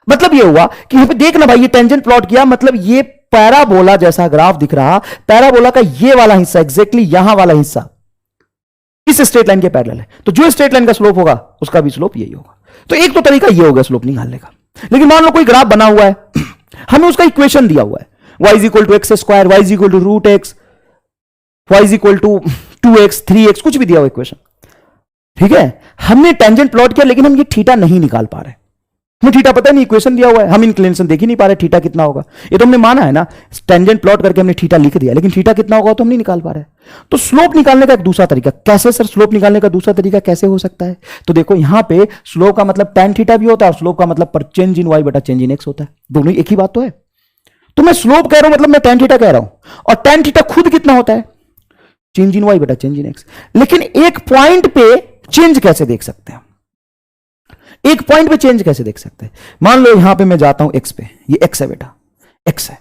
मतलब ये हुआ कि यहां पे देखना भाई, ये टेंजेंट प्लॉट किया, मतलब ये पैराबोला जैसा ग्राफ दिख रहा, पैराबोला का ये वाला हिस्सा एग्जैक्टली यहां वाला हिस्सा इस स्ट्रेट लाइन के पैरेलल है, तो जो स्ट्रेट लाइन का स्लोप होगा उसका भी स्लोप यही होगा। तो एक तो तरीका ये होगा स्लोप निकालने का। लेकिन मान लो कोई ग्राफ बना हुआ है, हमें उसका इक्वेशन दिया हुआ है, y is equal to x square, y is equal to root x, y is equal to 2x 3x, कुछ भी दिया हुआ इक्वेशन, ठीक है। हमने टेंजेंट प्लॉट किया लेकिन हम ये थीटा नहीं निकाल पा रहे, हमें थीटा पता नहीं, इक्वेशन दिया हुआ है, हम इंक्लिनेशन देख ही नहीं पा रहे थीटा कितना होगा। ये तो हमने माना है ना, टेंजेंट प्लॉट करके हमने थीटा लिख दिया, लेकिन थीटा कितना होगा तो हम नहीं निकाल पा रहे। तो स्लोप निकालने का एक दूसरा तरीका कैसे, सर स्लोप निकालने का दूसरा तरीका कैसे हो सकता है? तो देखो यहां पे स्लोप का मतलब tan थीटा भी होता है और स्लोप का मतलब पर चेंज इन y बटा चेंज इन x होता है, दोनों एक ही बात तो है। तो मैं स्लोप कह रहा हूं मतलब मैं tan थीटा कह रहा हूं, और tan थीटा खुद कितना होता है, चेंज इन y बटा चेंज इन x। लेकिन एक पॉइंट पे चेंज कैसे देख सकते हैं, एक पॉइंट पे चेंज कैसे देख सकते हैं? मान लो यहां पे मैं जाता हूं x पे, ये x है बेटा, x है,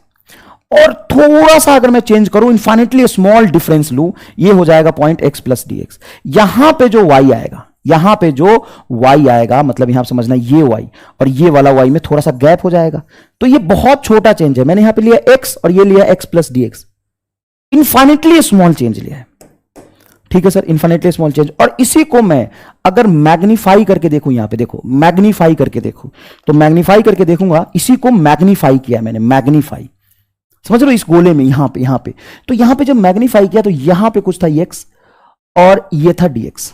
और थोड़ा सा अगर मैं चेंज करूं, इनफाइनेटली स्मॉल डिफरेंस लूं, ये हो जाएगा point x plus D x. यहां पे जो y आएगा, यहां पे जो y आएगा, मतलब यहां समझना ये y और ये वाला y में थोड़ा सा गैप हो जाएगा, तो ये बहुत छोटा चेंज है। मैंने यहां पे लिया x और ये लिया x plus D x, infinitely small change लिया है, ठीक है सर, इनफाइनेटली स्मॉल चेंज। और इसी को मैं अगर मैग्नीफाई करके देखूं, यहां पे देखो मैग्नीफाई करके देखूं, तो मैग्नीफाई करके देखूंगा, इसी को मैग्नीफाई किया मैंने, मैग्नीफाई, समझ लो इस गोले में यहां पे तो यहां पे जब मैग्नीफाई किया तो यहां पे कुछ था x और ये था dx,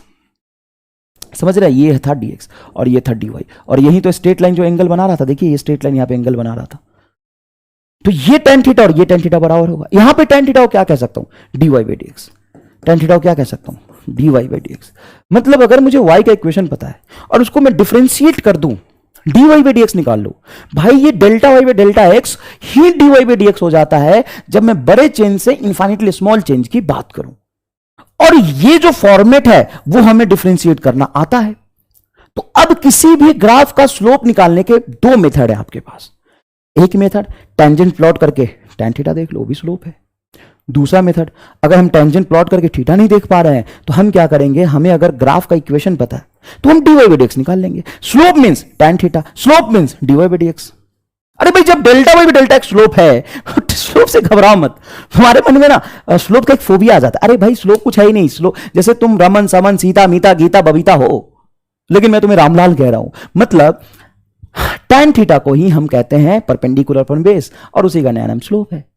समझ रहा है, ये था dx और ये था dy, और यही तो स्ट्रेट लाइन जो एंगल बना रहा था, देखिए ये स्ट्रेट लाइन यहां पे एंगल बना रहा था, तो ये tan थीटा और ये tan थीटा बराबर होगा। यहां पे tan थीटा को क्या कह सकता हूं, dy by dx, tan theta को क्या कह सकता हूं, dy बाई dx। मतलब अगर मुझे y का इक्वेशन पता है और उसको मैं डिफरेंशिएट कर दूं, dy बाई dx निकाल लो, भाई ये delta y by delta x he dy by dx हो जाता है जब मैं बड़े चेंज से इनफाइनेटली स्मॉल चेंज की बात करूं। और ये जो फॉर्मेट है वो हमें डिफरेंशिएट करना आता है। तो अब किसी भी ग्राफ का स्लोप निकालने के दो मेथड है आपके पास। एक मेथड टेंजेंट प्लॉट करके tan थीटा देख लो, वो भी स्लोप है। दूसरा मेथड, अगर हम टेंजेंट प्लॉट करके थीटा नहीं देख पा रहे हैं तो हम क्या करेंगे, हमें अगर ग्राफ का इक्वेशन पता है तो हम dy बाई dx निकाल लेंगे। Slope means tan theta, slope means dy by dx। अरे भाई जब डेल्टा वाई डेल्टा एक स्लोप है, स्लोप से घबराओ मत। हमारे मन में ना स्लोप का एक फोबिया आ जाता है, अरे भाई स्लोप कुछ है ही नहीं, स्लोप जैसे तुम रमन समन सीता मीता गीता बबीता हो, लेकिन मैं तुम्हें रामलाल कह रहा हूं। मतलब tan थीटा को ही हम कहते हैं परपेंडिकुलर अपॉन बेस, और उसी का नया नाम स्लोप है।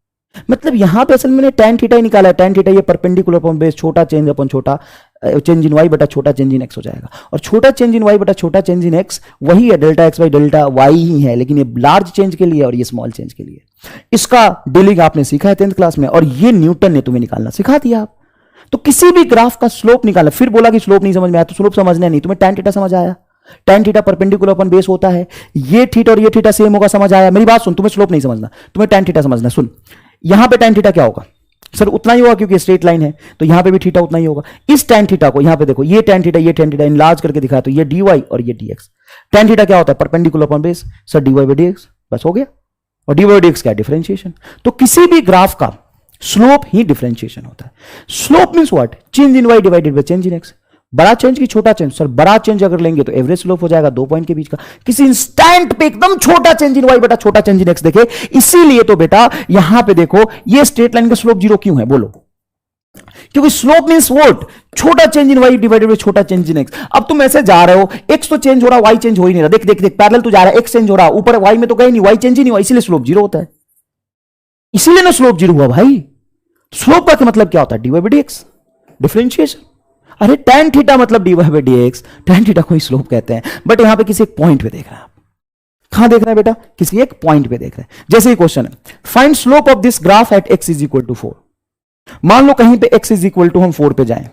मतलब यहां पे असल में tan थीटा ही निकाला है, tan थीटा ये परपेंडिकुलर अपॉन बेस, छोटा चेंज अपॉन छोटा चेंज इन y बटा छोटा चेंज इन x हो जाएगा। और छोटा चेंज इन y बटा छोटा चेंज इन x वही है delta x by delta y ही है, लेकिन ये लार्ज चेंज के लिए और ये स्मॉल चेंज के लिए। इसका डीलिंग आपने सीखा है 10th क्लास में, और ये न्यूटन ने तुम्हें निकालना सिखा दिया। आप तो किसी भी ग्राफ का स्लोप निकालना, फिर बोला कि स्लोप नहीं समझ में आया तो स्लोप समझना नहीं, तुम्हें tan थीटा समझ आया, tan theta perpendicular upon base होता है, ये थीटा और ये थीटा सेम होगा, समझ आया। मेरी बात सुन, तुम्हें स्लोप नहीं समझना, तुम्हें tan थीटा समझना। सुन, यहां पे tan थीटा क्या होगा सर, उतना ही होगा क्योंकि स्ट्रेट लाइन है, तो यहां पे भी थीटा उतना ही होगा। इस tan थीटा को यहां पे देखो, ये tan थीटा ये tan थीटा इनलार्ज करके दिखाया, तो ये dy और ये dx। tan थीटा क्या होता है, perpendicular upon base, sir dy by dx, बस हो गया। और dy बाई dx क्या, डिफरेंशिएशन। तो किसी भी ग्राफ का स्लोप ही डिफरेंशिएशन होता है। Slope means what, change in y divided by change in x। बड़ा चेंज की छोटा चेंज, सर बड़ा चेंज अगर लेंगे तो एवरेज स्लोप हो जाएगा 2 पॉइंट के बीच का। किसी इंस्टेंट पे एकदम छोटा चेंज इन y बटा छोटा चेंज इन x देखे, इसीलिए तो बेटा यहां पे देखो ये स्ट्रेट लाइन का स्लोप 0 क्यों है, बोलो क्योंकि स्लोप मींस व्हाट, छोटा change in Y divided by छोटा चेंज इन एक्स। अब तुम ऐसे जा रहे हो, एक्स तो चेंज हो रहा, वाई चेंज हो ही नहीं रहा। देख देख देख, पैरेलल तो जा रहा है, एक्स चेंज हो रहा, ऊपर वाई में तो गई नहीं, वाई चेंज ही नहीं हुआ, इसीलिए स्लोप जीरो होता है। इसीलिए ना स्लोप जीरो हुआ भाई। स्लोप का मतलब क्या होता है? D Y by D x, differentiation. अरे tan थीटा मतलब d Y by D x, tan theta को ही स्लोप कहते हैं। बट यहां पे किसी एक पॉइंट पे देख रहे हैं आप। कहां देख रहे हैं बेटा? किसी एक पॉइंट पे देख रहे हैं। जैसे ही क्वेश्चन है, find slope of this graph at x is equal to 4। मान लो कहीं पे x इज इक्वल टू हम 4 पे जाएं,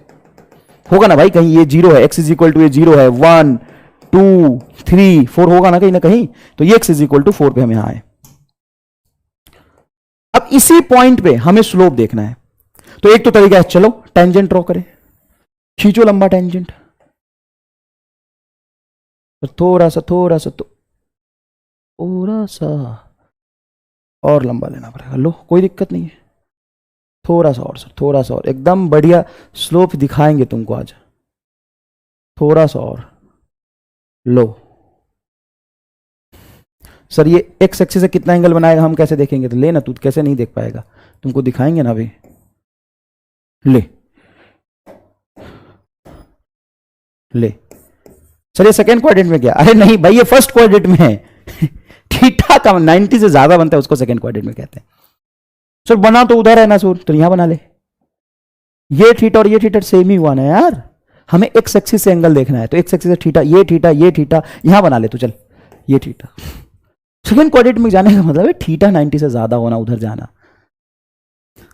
होगा ना भाई? कहीं ये 0 है, x इज इक्वल टू ये 0 है, 1 2 3 4 होगा ना कहीं। तो ये x इज इक्वल टू 4 पे हम यहां आए। अब इसी पॉइंट पे हमें स्लोप देखना है। तो एक तो तरीका है, चलो टेंजेंट ड्रॉ करें, खींचो लंबा टेंजेंट, थोड़ा सा और लंबा लेना पड़ेगा। लो कोई दिक्कत नहीं है, थोड़ा सा और सर, थोड़ा सा और, एकदम बढ़िया स्लोप दिखाएंगे तुमको आज। थोड़ा सा और लो सर, ये एक्स एक्सिस से कितना एंगल बनाएगा हम कैसे देखेंगे? तो ले ना, तू कैसे नहीं देख पाएगा, तुमको दिखाएंगे ना अभी। ले ले सर, ये सेकेंड क्वाड्रेंट में गया। अरे नहीं भाई, ये फर्स्ट क्वाड्रेंट में है। थीटा का 90 से ज्यादा बनता है, उसको सेकेंड क्वाड्रेंट में कहते हैं। सर बना तो उधर है ना सर, तो यहां बना ले। ये थीटा और ये थीटा सेम ही हुआ ना यार, हमें एक्स एक्सिस से एंगल देखना है। तो एक्स एक्सिस से थीटा, ये थीटा यहां बना ले। तो चल, ये थीटा सेकेंड क्वाड्रेंट में जाने का मतलब है थीटा 90 से ज्यादा होना, उधर जाना।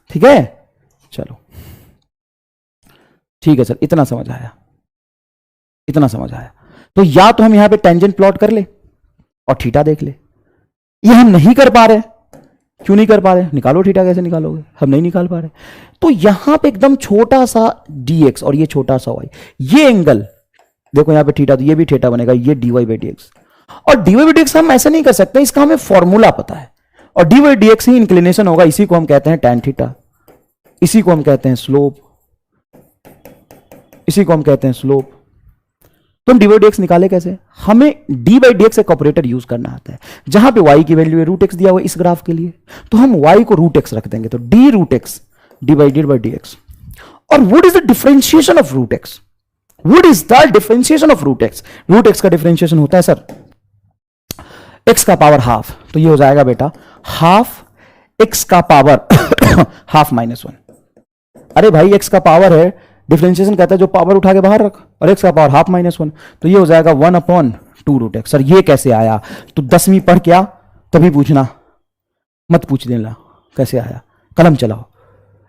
ठीक है, चलो ठीक है सर, इतना समझ आया, इतना समझ आया। तो या तो हम यहां पे टेंजेंट प्लॉट कर ले और थीटा देख ले। ये हम नहीं कर पा रहे। क्यों नहीं कर पा रहे? निकालो थीटा, कैसे निकालोगे? हम नहीं निकाल पा रहे। तो यहां पे एकदम छोटा सा dx और ये छोटा सा y, ये एंगल देखो यहां पे थीटा, तो ये भी थीटा बनेगा, ये dy बाई dx। और dy बाई dx हम ऐसे नहीं कर सकते, इसका हमें फॉर्मूला पता है। और dy by dx he inclination होगा, इसी को हम कहते हैं tan थीटा, इसी को हम कहते हैं स्लोप, इसी को हम कहते हैं स्लोप। तो हम डी बाई डी एक्स निकाले कैसे? हमें डी बाई डी एक्स एक ऑपरेटर यूज करना आता है, जहां पे y की वैल्यू है रूट एक्स दिया हुआ इस ग्राफ के लिए, तो हम y को रूट एक्स रख देंगे। तो D root X divided by D X. और what is the differentiation of root X? What is the differentiation of root X? Root x का डिफरेंशिएशन होता है सर एक्स का पावर हाफ। तो ये हो जाएगा बेटा हाफ एक्स का पावर हाफ माइनस 1। अरे भाई एक्स का पावर है, डिफरेंशिएशन कहता है जो पावर उठा के बाहर रख, और एक्स का पावर हाफ माइनस 1, तो ये हो जाएगा 1/2 रूट एक्स। सर ये कैसे आया? तो 10वीं पढ़ क्या तभी पूछना, मत पूछ देना कैसे आया, कलम चलाओ।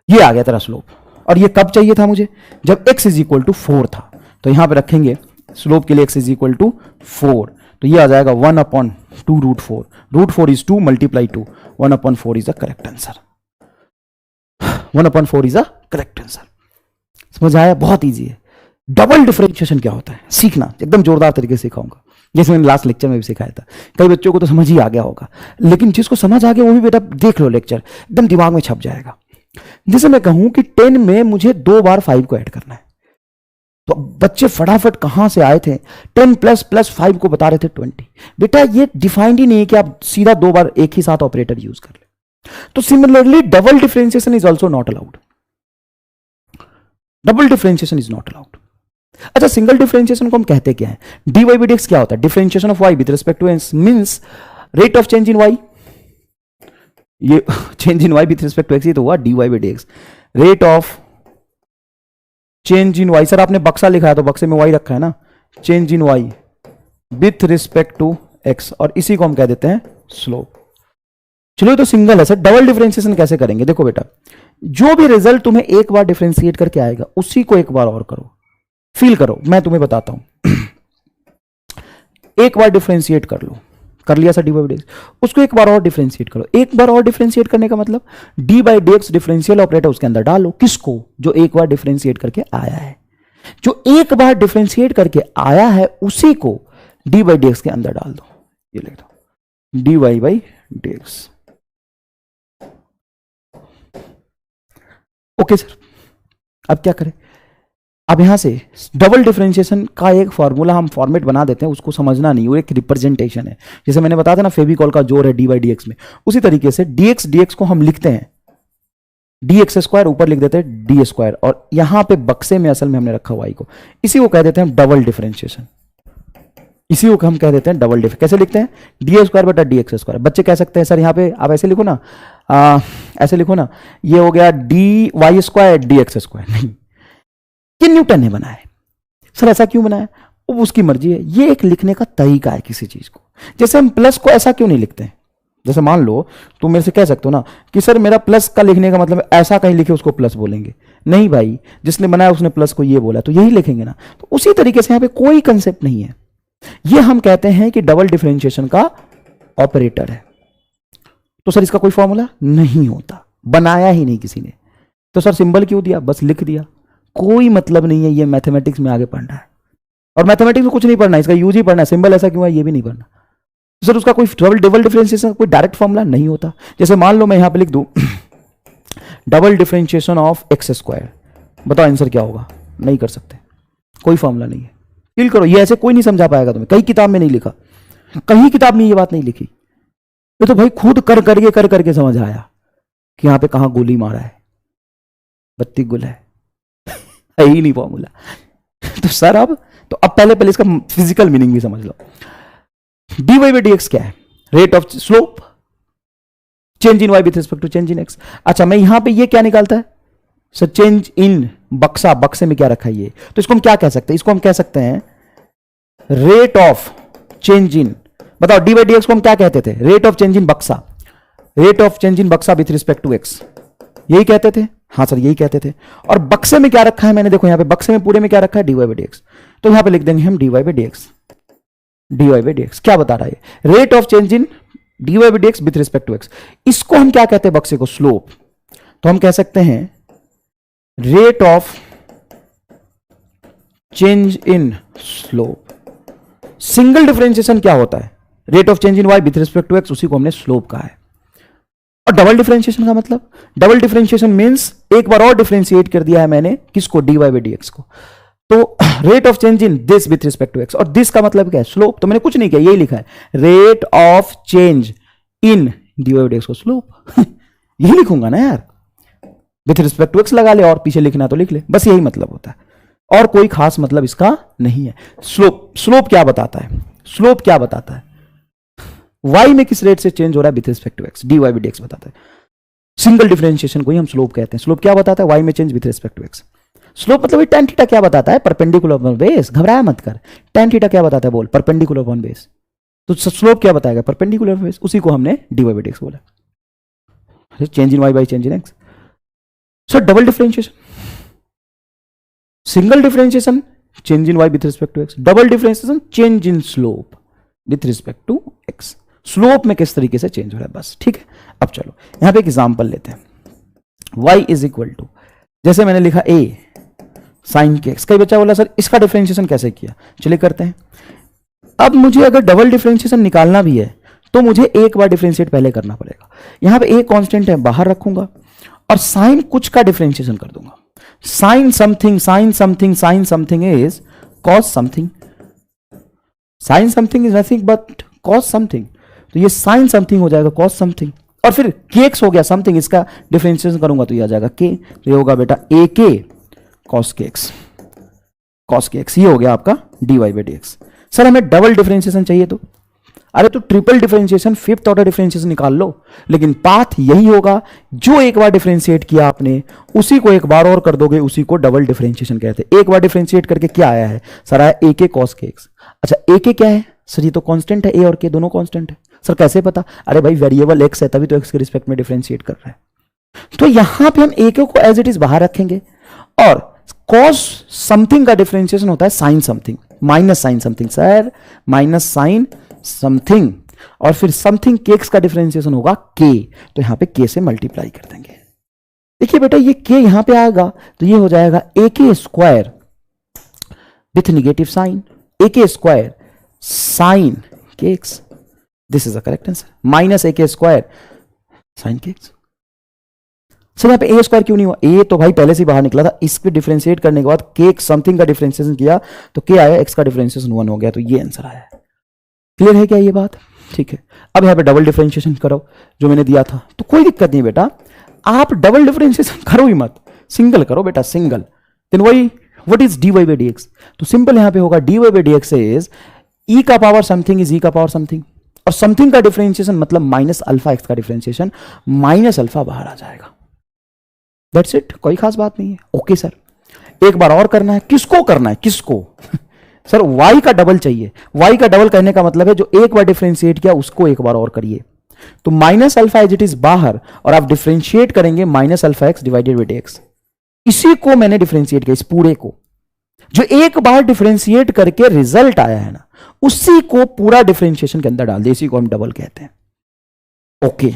ये आ गया तेरा स्लोप। और ये कब चाहिए था मुझे? जब x इज इक्वल टू 4 था। तो यहां पे रखेंगे स्लोप के लिए x इज इक्वल टू 4, तो ये आ जाएगा 1/2 root 4। Root 4 is 2 multiply 2, 1/4 is the correct answer. 1/4 is the correct answer. समझ आया? बहुत इजी है। डबल डिफरेंशिएशन क्या होता है सीखना, एकदम जोरदार तरीके से सिखाऊंगा, जैसे मैंने लास्ट लेक्चर में भी सिखाया था। कई बच्चों को तो समझ ही आ गया होगा, लेकिन जिसको समझ आ गया वो भी बेटा देख लो लेक्चर, एकदम दिमाग में छप जाएगा। जैसे मैं कहूं कि 10 में मुझे 2 बार 5 को ऐड करना है, तो बच्चे फटाफट कहां से आए थे? 10 प्लस प्लस 5 को बता रहे थे 20। बेटा ये डिफाइंड ही नहीं है कि आप सीधा 2 बार एक ही साथ ऑपरेटर यूज कर ले। तो similarly double differentiation is also not allowed. Double differentiation is not allowed. अच्छा, सिंगल डिफरेंशिएशन को हम कहते क्या है? D Y by D x क्या होता है? Differentiation of Y with respect to X means rate of change in Y. ये change in Y with respect to X, ये तो हुआ D Y by D X. Rate of change in Y, sir आपने बक्सा लिखा है तो बक्से में वाई रखा है ना, change in y with respect to x, और इसी को हम कह देते हैं स्लोप। चलो तो सिंगल है सर, डबल डिफरेंशिएशन कैसे करेंगे? देखो बेटा, जो भी रिजल्ट तुम्हें एक बार डिफरेंशिएट करके आएगा उसी को एक बार और करो, फील करो। मैं तुम्हें बताता हूं, एक बार डिफरेंशिएट कर लो, कर लिया sir D by D x, उसको एक बार और डिफरेंशिएट करो। एक बार और डिफरेंशिएट करने का मतलब D by D x differential operator उसके अंदर डालो। किसको? जो एक बार डिफरेंशिएट करके आया है। जो एक बार डिफरेंशिएट करके आया है उसी को डी बाई डी एक्स के अंदर डाल दो। ये लिख दो d Y by D x. Okay sir, अब क्या करें? अब यहां से डबल डिफरेंशिएशन का एक फॉर्मूला हम फॉर्मेट बना देते हैं, उसको समझना नहीं, वो एक रिप्रेजेंटेशन है। जैसे मैंने बताया था ना फेविकॉल का जोर है डी बाई डी एक्स में, उसी तरीके से डी एक्स को हम लिखते हैं डी एक्स स्क्वायर, ऊपर लिख देते हैं डी स्क्वायर, और यहां पे बक्से में असल में हमने रखा वाई को, इसी को कह देते हैं डबल डिफरेंशिएशन। इसी को हम कह देते हैं डबल डिफरेंशिएशन। कैसे लिखते हैं? डी स्क्वायर बटा डी एक्स स्क्वायर। बच्चे कह सकते हैं सर यहाँ पे आप ऐसे लिखो ना, ऐसे लिखो ना, ये हो गया d y square d x square. नहीं, ये न्यूटन ने बनाया है। सर ऐसा क्यों बनाया? वो उसकी मर्जी है, ये एक लिखने का तरीका है किसी चीज को। जैसे हम प्लस को ऐसा क्यों नहीं लिखते हैं? जैसे मान लो तुम मेरे से कह सकते हो ना कि सर मेरा प्लस का लिखने का मतलब ऐसा कहीं लिखे उसको प्लस बोलेंगे। नहीं भाई, जिसने बनाया उसने प्लस को ये बोला तो यही लिखेंगे ना। तो उसी तरीके से यहां पे कोई कंसेप्ट नहीं है। ये हम कहते हैं कि डबल डिफरेंशिएशन का ऑपरेटर है। तो सर इसका कोई फॉर्मूला नहीं होता, बनाया ही नहीं किसी ने। तो सर सिंबल क्यों दिया? बस लिख दिया, कोई मतलब नहीं है। ये मैथमेटिक्स में आगे पढ़ना है, और मैथमेटिक्स में कुछ नहीं पढ़ना है, इसका यूज ही पढ़ना है। सिंबल ऐसा क्यों है ये भी नहीं पढ़ना। सर उसका कोई डबल डिफरेंशिएशन कोई डायरेक्ट फॉर्मूला नहीं होता। जैसे मान लो मैं यहां पे लिख दूं double differentiation of x square, बताओ आंसर क्या होगा? नहीं कर सकते, कोई फॉर्मूला नहीं है। फील करो, ये ऐसे कोई नहीं समझा पाएगा तुम्हें, कई किताब में नहीं लिखा, कहीं किताब में ये बात नहीं लिखी। ये तो भाई खुद कर करके समझ आया कि यहां पे कहां गोली मारा है, बत्ती गुल है ही नहीं फॉर्मूला। तो सर अब पहले इसका फिजिकल मीनिंग भी समझ लो। dy बाई डी एक्स क्या है? Rate of slope, change in y with respect to change in x। अच्छा, मैं यहां पे ये क्या निकालता है सर? चेंज इन बक्सा, बक्से में क्या रखा है ये, तो इसको हम क्या कह सकते हैं? इसको हम कह सकते हैं रेट ऑफ चेंज इन, बताओ डी बाई डी एक्स को हम क्या कहते थे? रेट ऑफ चेंज इन बक्सा, रेट ऑफ चेंज इन बक्सा विथ रिस्पेक्ट टू x, यही कहते थे। हाँ सर यही कहते थे। और बक्से में क्या रखा है मैंने? देखो यहां पे बक्से में पूरे में क्या रखा है? dy by D x. तो यहां पे लिख देंगे हम dy by D x. dy by D x क्या बता रहा है? Rate of change in dy by D x with respect to x। इसको हम क्या कहते हैं बक्से को? स्लोप। तो हम कह सकते हैं rate of change in slope. Single differentiation क्या होता है? Rate of change in y with respect to x, उसी को हमने स्लोप कहा है। और डबल डिफरेंशिएशन का मतलब, डबल डिफरेंशिएशन मींस एक बार और डिफरेंशिएट कर दिया है मैंने, किसको? dy बाई डी एक्स को। तो rate of change in this with respect to x, और दिस का मतलब क्या है? स्लोप। तो मैंने कुछ नहीं किया, यही लिखा है rate of change in dy by D x को स्लोप यही लिखूंगा ना यार, विथ रिस्पेक्ट टू x लगा ले और पीछे लिखना तो लिख ले, बस यही मतलब होता है और कोई खास मतलब इसका नहीं है। स्लोप, स्लोप क्या बताता है? स्लोप क्या बताता है? y में किस रेट से चेंज हो रहा है with respect to x, dy by D x बताता है। सिंगल डिफरेंशिएशन को ही हम स्लोप कहते हैं। स्लोप क्या बताता है? y में change with respect to x। Slope मतलब tan थीटा क्या बताता है? Perpendicular upon base. घबराया मत कर, tan थीटा क्या बताता है? बोल, परपेंडिकुलर अपॉन बेस। तो स्लोप क्या बताएगा? परपेंडिकुलर बेस, उसी को हमने dy बाई डी एक्स बोला। Change in y by change in x। Sir double differentiation, single differentiation change in y with respect to x, double differentiation change in slope with respect to x। Slope में किस तरीके से change हो रहा है, बस ठीक है। अब चलो यहां पे एक एग्जांपल लेते हैं। y इज इक्वल टू, जैसे मैंने लिखा a साइन के x। कई बच्चा बोला सर इसका डिफरेंशिएशन कैसे किया? चलिए करते हैं। अब मुझे अगर डबल डिफरेंशिएशन निकालना भी है तो मुझे एक बार डिफरेंशिएट पहले करना पड़ेगा। यहां पे a कांस्टेंट है, बाहर रखूंगा और साइन कुछ का डिफरेंशिएशन कर दूंगा। Sine something, sine something, sine something is cos something, sine something is nothing but cos something. तो ये साइन समथिंग हो जाएगा कॉस समथिंग, और फिर केक्स हो गया समथिंग, इसका डिफरेंशिएशन करूंगा तो ये आ जाएगा के, तो ये होगा बेटा ए के कॉस के एक्स, कॉस के एक्स। ये हो गया आपका d Y by D x. Sir हमें डबल डिफरेंशिएशन चाहिए तो, अरे तो triple differentiation, fifth order differentiation निकाल लो, लेकिन पाथ यही होगा। जो एक बार डिफरेंशिएट किया आपने उसी को एक बार और कर दोगे, उसी को डबल डिफरेंशिएशन कहते हैं। एक बार डिफरेंशिएट करके क्या आया है सर? आया ए के कॉस के एक्स। अच्छा ए के क्या है सर? ये तो कांस्टेंट है, ए और के दोनों कांस्टेंट है। सर कैसे पता? अरे भाई वेरिएबल एक्स है तभी तो एक्स के रिस्पेक्ट में डिफरेंशिएट कर रहा है। तो यहां पे हम ए के को एज इट इज बाहर रखेंगे, और कॉस समथिंग का डिफरेंशिएशन होता है sine something minus sine something. Sir minus sine something, और फिर समथिंग के एक्स का डिफरेंशिएशन होगा के, तो यहां पे के से मल्टीप्लाई कर देंगे। देखिए बेटा ये के यहां पे आएगा तो ये हो जाएगा A K square with negative sine, A K square sine K X, this is the correct answer, minus A K square sine K X. Sir यहाँ पे ए स्क्वायर क्यों नहीं हुआ? ए तो भाई पहले से बाहर निकला था, इसको डिफरेंशिएट करने के बाद के समथिंग का डिफरेंशिएशन किया तो के आया, एक्स का डिफरेंशिएशन 1 हो गया, तो ये आंसर आया। क्लियर है क्या ये बात? ठीक है। अब यहाँ पे डबल डिफरेंशिएशन करो जो मैंने दिया था, तो कोई दिक्कत नहीं बेटा, आप डबल डिफरेंशिएशन करो ही मत, सिंगल करो बेटा, सिंगल। देन वही what is dy by dx, तो सिंपल यहां पे होगा dy by dx is e का पावर समथिंग इज e का पावर समथिंग, और समथिंग का डिफरेंशिएशन मतलब माइनस अल्फा एक्स का डिफरेंशिएशन, माइनस अल्फा बाहर आ जाएगा। दैट्स इट, कोई खास बात नहीं है। ओके सर, एक बार और करना है। किसको करना है, किसको? सर y का डबल चाहिए। y का डबल कहने का मतलब है जो एक बार डिफरेंशिएट किया उसको एक बार और करिए। तो minus alpha as it is बाहर, और आप डिफरेंशिएट करेंगे minus alpha x divided by x. इसी को मैंने डिफरेंशिएट किया, इस पूरे को जो एक बार डिफरेंशिएट करके रिजल्ट आया है ना, उसी को पूरा डिफरेंशिएशन के अंदर डाल दे, इसी को हम डबल कहते हैं। ओके,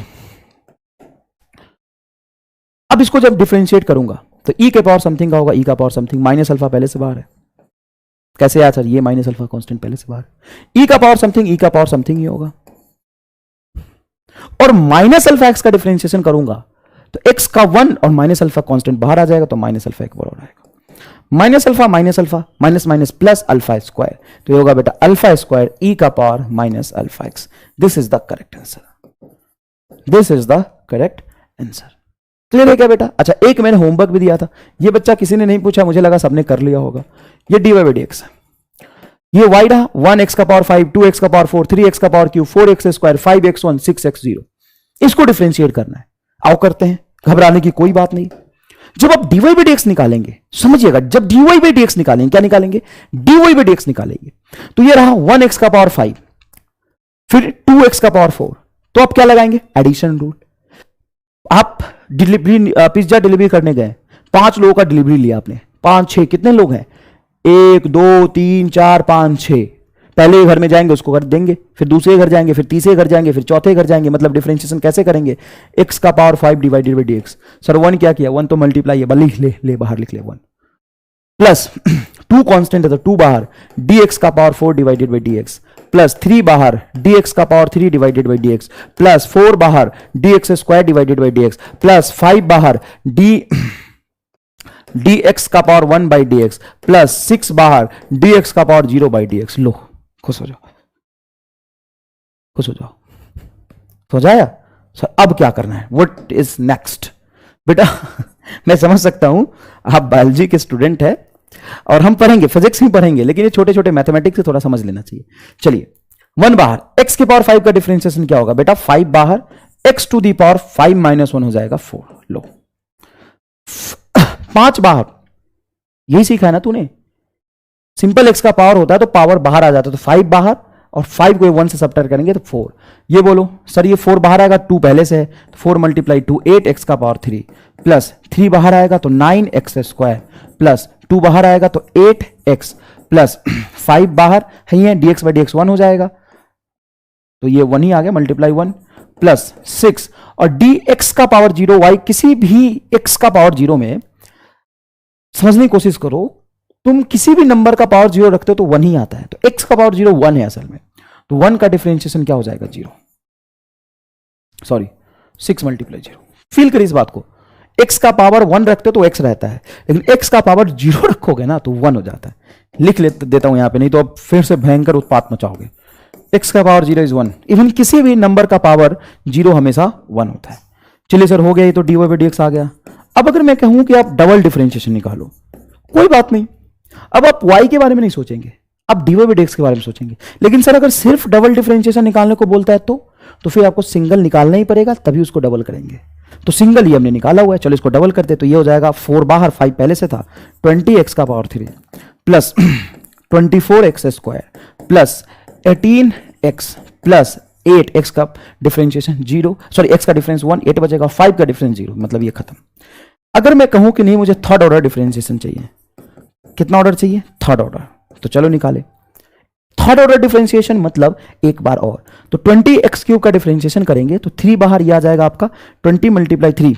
अब इसको जब डिफरेंशिएट करूंगा तो e के पावर समथिंग का होगा e का पावर समथिंग, माइनस अल्फा पहले से बाहर है। कैसे यार सर, ये माइनस अल्फा कांस्टेंट पहले से बाहर, e का पावर समथिंग e का पावर समथिंग ही होगा। और माइनस अल्फा एक्स का डिफरेंशिएशन करूंगा तो x का 1 और माइनस अल्फा कांस्टेंट बाहर आ जाएगा, तो माइनस अल्फा एक बराबर आएगा। Minus alpha minus minus plus alpha square, तो ये होगा बेटा अल्फा स्क्वायर e का power minus alpha x. This is the correct answer, this is the correct answer. Clear है क्या बेटा? अच्छा, एक मैंने होमवर्क भी दिया था, ये बच्चा किसी ने नहीं पूछा, मुझे लगा सबने कर लिया होगा। ये dy by dx है, ये y रहा 1x का पावर 5, 2x का पावर 4, 3x का power cube, 4x square, 5x1, 6x0। इसको डिफरेंशिएट करना है, आओ करते हैं, घबराने की कोई बात नहीं। जब आप dy by dx निकालेंगे, समझिएगा, जब dy by dx निकालेंगे, क्या निकालेंगे? dy by dx निकालेंगे। तो ये रहा 1x का पावर 5, फिर 2x का पावर 4, तो आप क्या लगाएंगे? Addition rule. आप डिलीवरी, पिज्जा डिलीवरी करने गए, 5 लोगों का डिलीवरी लिया आपने, 5 6 कितने लोग हैं? 1 2 3 4 5 6। पहले घर में जाएंगे उसको कर देंगे, फिर दूसरे घर जाएंगे, फिर तीसरे घर जाएंगे, फिर चौथे घर जाएंगे। मतलब डिफरेंशिएशन कैसे करेंगे? x का power 5 divided by dx। Sir 1 क्या किया? 1 तो मल्टीप्लाई है, लिख ले बाहर लिख ले 1 प्लस 2 कांस्टेंट है तो 2 बाहर, dx का power 4 divided by dx, plus 3 बाहर, dx का power 3 divided by dx, plus 4 बाहर, dx square divided by dx, plus 5 बाहर, dx का पावर 1 बाई dx, प्लस 6 बाहर, dx का पावर 0 बाई dx। लो, खुश हो जाओ, खुश हो जाओ, हो जाया सर। अब क्या करना है? What is next? बेटा मैं समझ सकता हूं आप बायोलॉजी के स्टूडेंट है और हम पढ़ेंगे, फिजिक्स ही पढ़ेंगे, लेकिन ये छोटे छोटे मैथमेटिक्स से थोड़ा समझ लेना चाहिए। चलिए, 1 बाहर, x के पावर 5 का डिफरेंशिएशन क्या होगा बेटा? 5 बाहर, x to the power 5 minus 1 हो जाएगा 4। लो, 5 बाहर, यही सीखा है ना तूने? सिंपल x का पावर होता है तो पावर बाहर आ जाता है, तो 5 बाहर और 5 को 1 से सबट्रैक्ट करेंगे तो 4। ये बोलो सर, ये 4 बाहर आएगा, 2 पहले से है, तो 4 मल्टीप्लाई 2 8x का पावर 3, प्लस 3 बाहर आएगा तो 9x स्क्वायर, प्लस 2 बाहर आएगा तो 8x, प्लस 5 बाहर है, dx बाई dx 1 हो जाएगा, तो ये 1 ही आ गया, मल्टीप्लाई 1 प्लस 6, और dx का पावर 0 y, किसी भी x का पावर 0 में समझने की कोशिश करो, तुम किसी भी नंबर का पावर 0 रखते हो तो 1 ही आता है, तो x का पावर 0 1 है असल में, तो 1 का डिफरेंशिएशन क्या हो जाएगा? 0, सॉरी 6 मल्टीप्लाई 0। फील करिए इस बात को, x का पावर 1 रखते हो तो x रहता है, लेकिन x का पावर 0 रखोगे ना तो 1 हो जाता है। लिख देता हूं यहां पे, नहीं तो अब फिर से भयंकर उत्पात मचाओगे। x का पावर 0 इज 1, इवन किसी भी नंबर का पावर 0 हमेशा 1 होता है। चलिए सर, हो गया, ये तो dy by dx आ गया। अब अगर मैं कहूं कि आप डबल डिफरेंशिएशन निकालो, कोई बात नहीं, अब आप y के बारे में नहीं सोचेंगे, आप dy by dx के बारे में सोचेंगे। लेकिन सर अगर सिर्फ डबल डिफरेंशिएशन निकालने को बोलता है तो फिर आपको सिंगल निकालना ही पड़ेगा, तभी उसको डबल करेंगे। तो सिंगल ही हमने निकाला हुआ है, चलो इसको डबल करते, तो ये हो जाएगा 4 बाहर, 5 पहले से था, 20x का power 3 plus 24x square plus 18x plus 8x का डिफरेंशिएशन 0, सॉरी x का डिफरेंस 1, 8 बचेगा, 5 का डिफरेंस 0, मतलब ये खत्म। अगर मैं कहूं कि नहीं मुझे थर्ड ऑर्डर डिफरेंशिएशन चाहिए, कितना ऑर्डर चाहिए? थर्ड ऑर्डर, तो चलो निकाले। थर्ड ऑर्डर डिफरेंशिएशन मतलब एक बार और, तो 20x क्यूब का डिफरेंशिएशन करेंगे तो 3 बाहर यह आ जाएगा आपका 20 multiply 3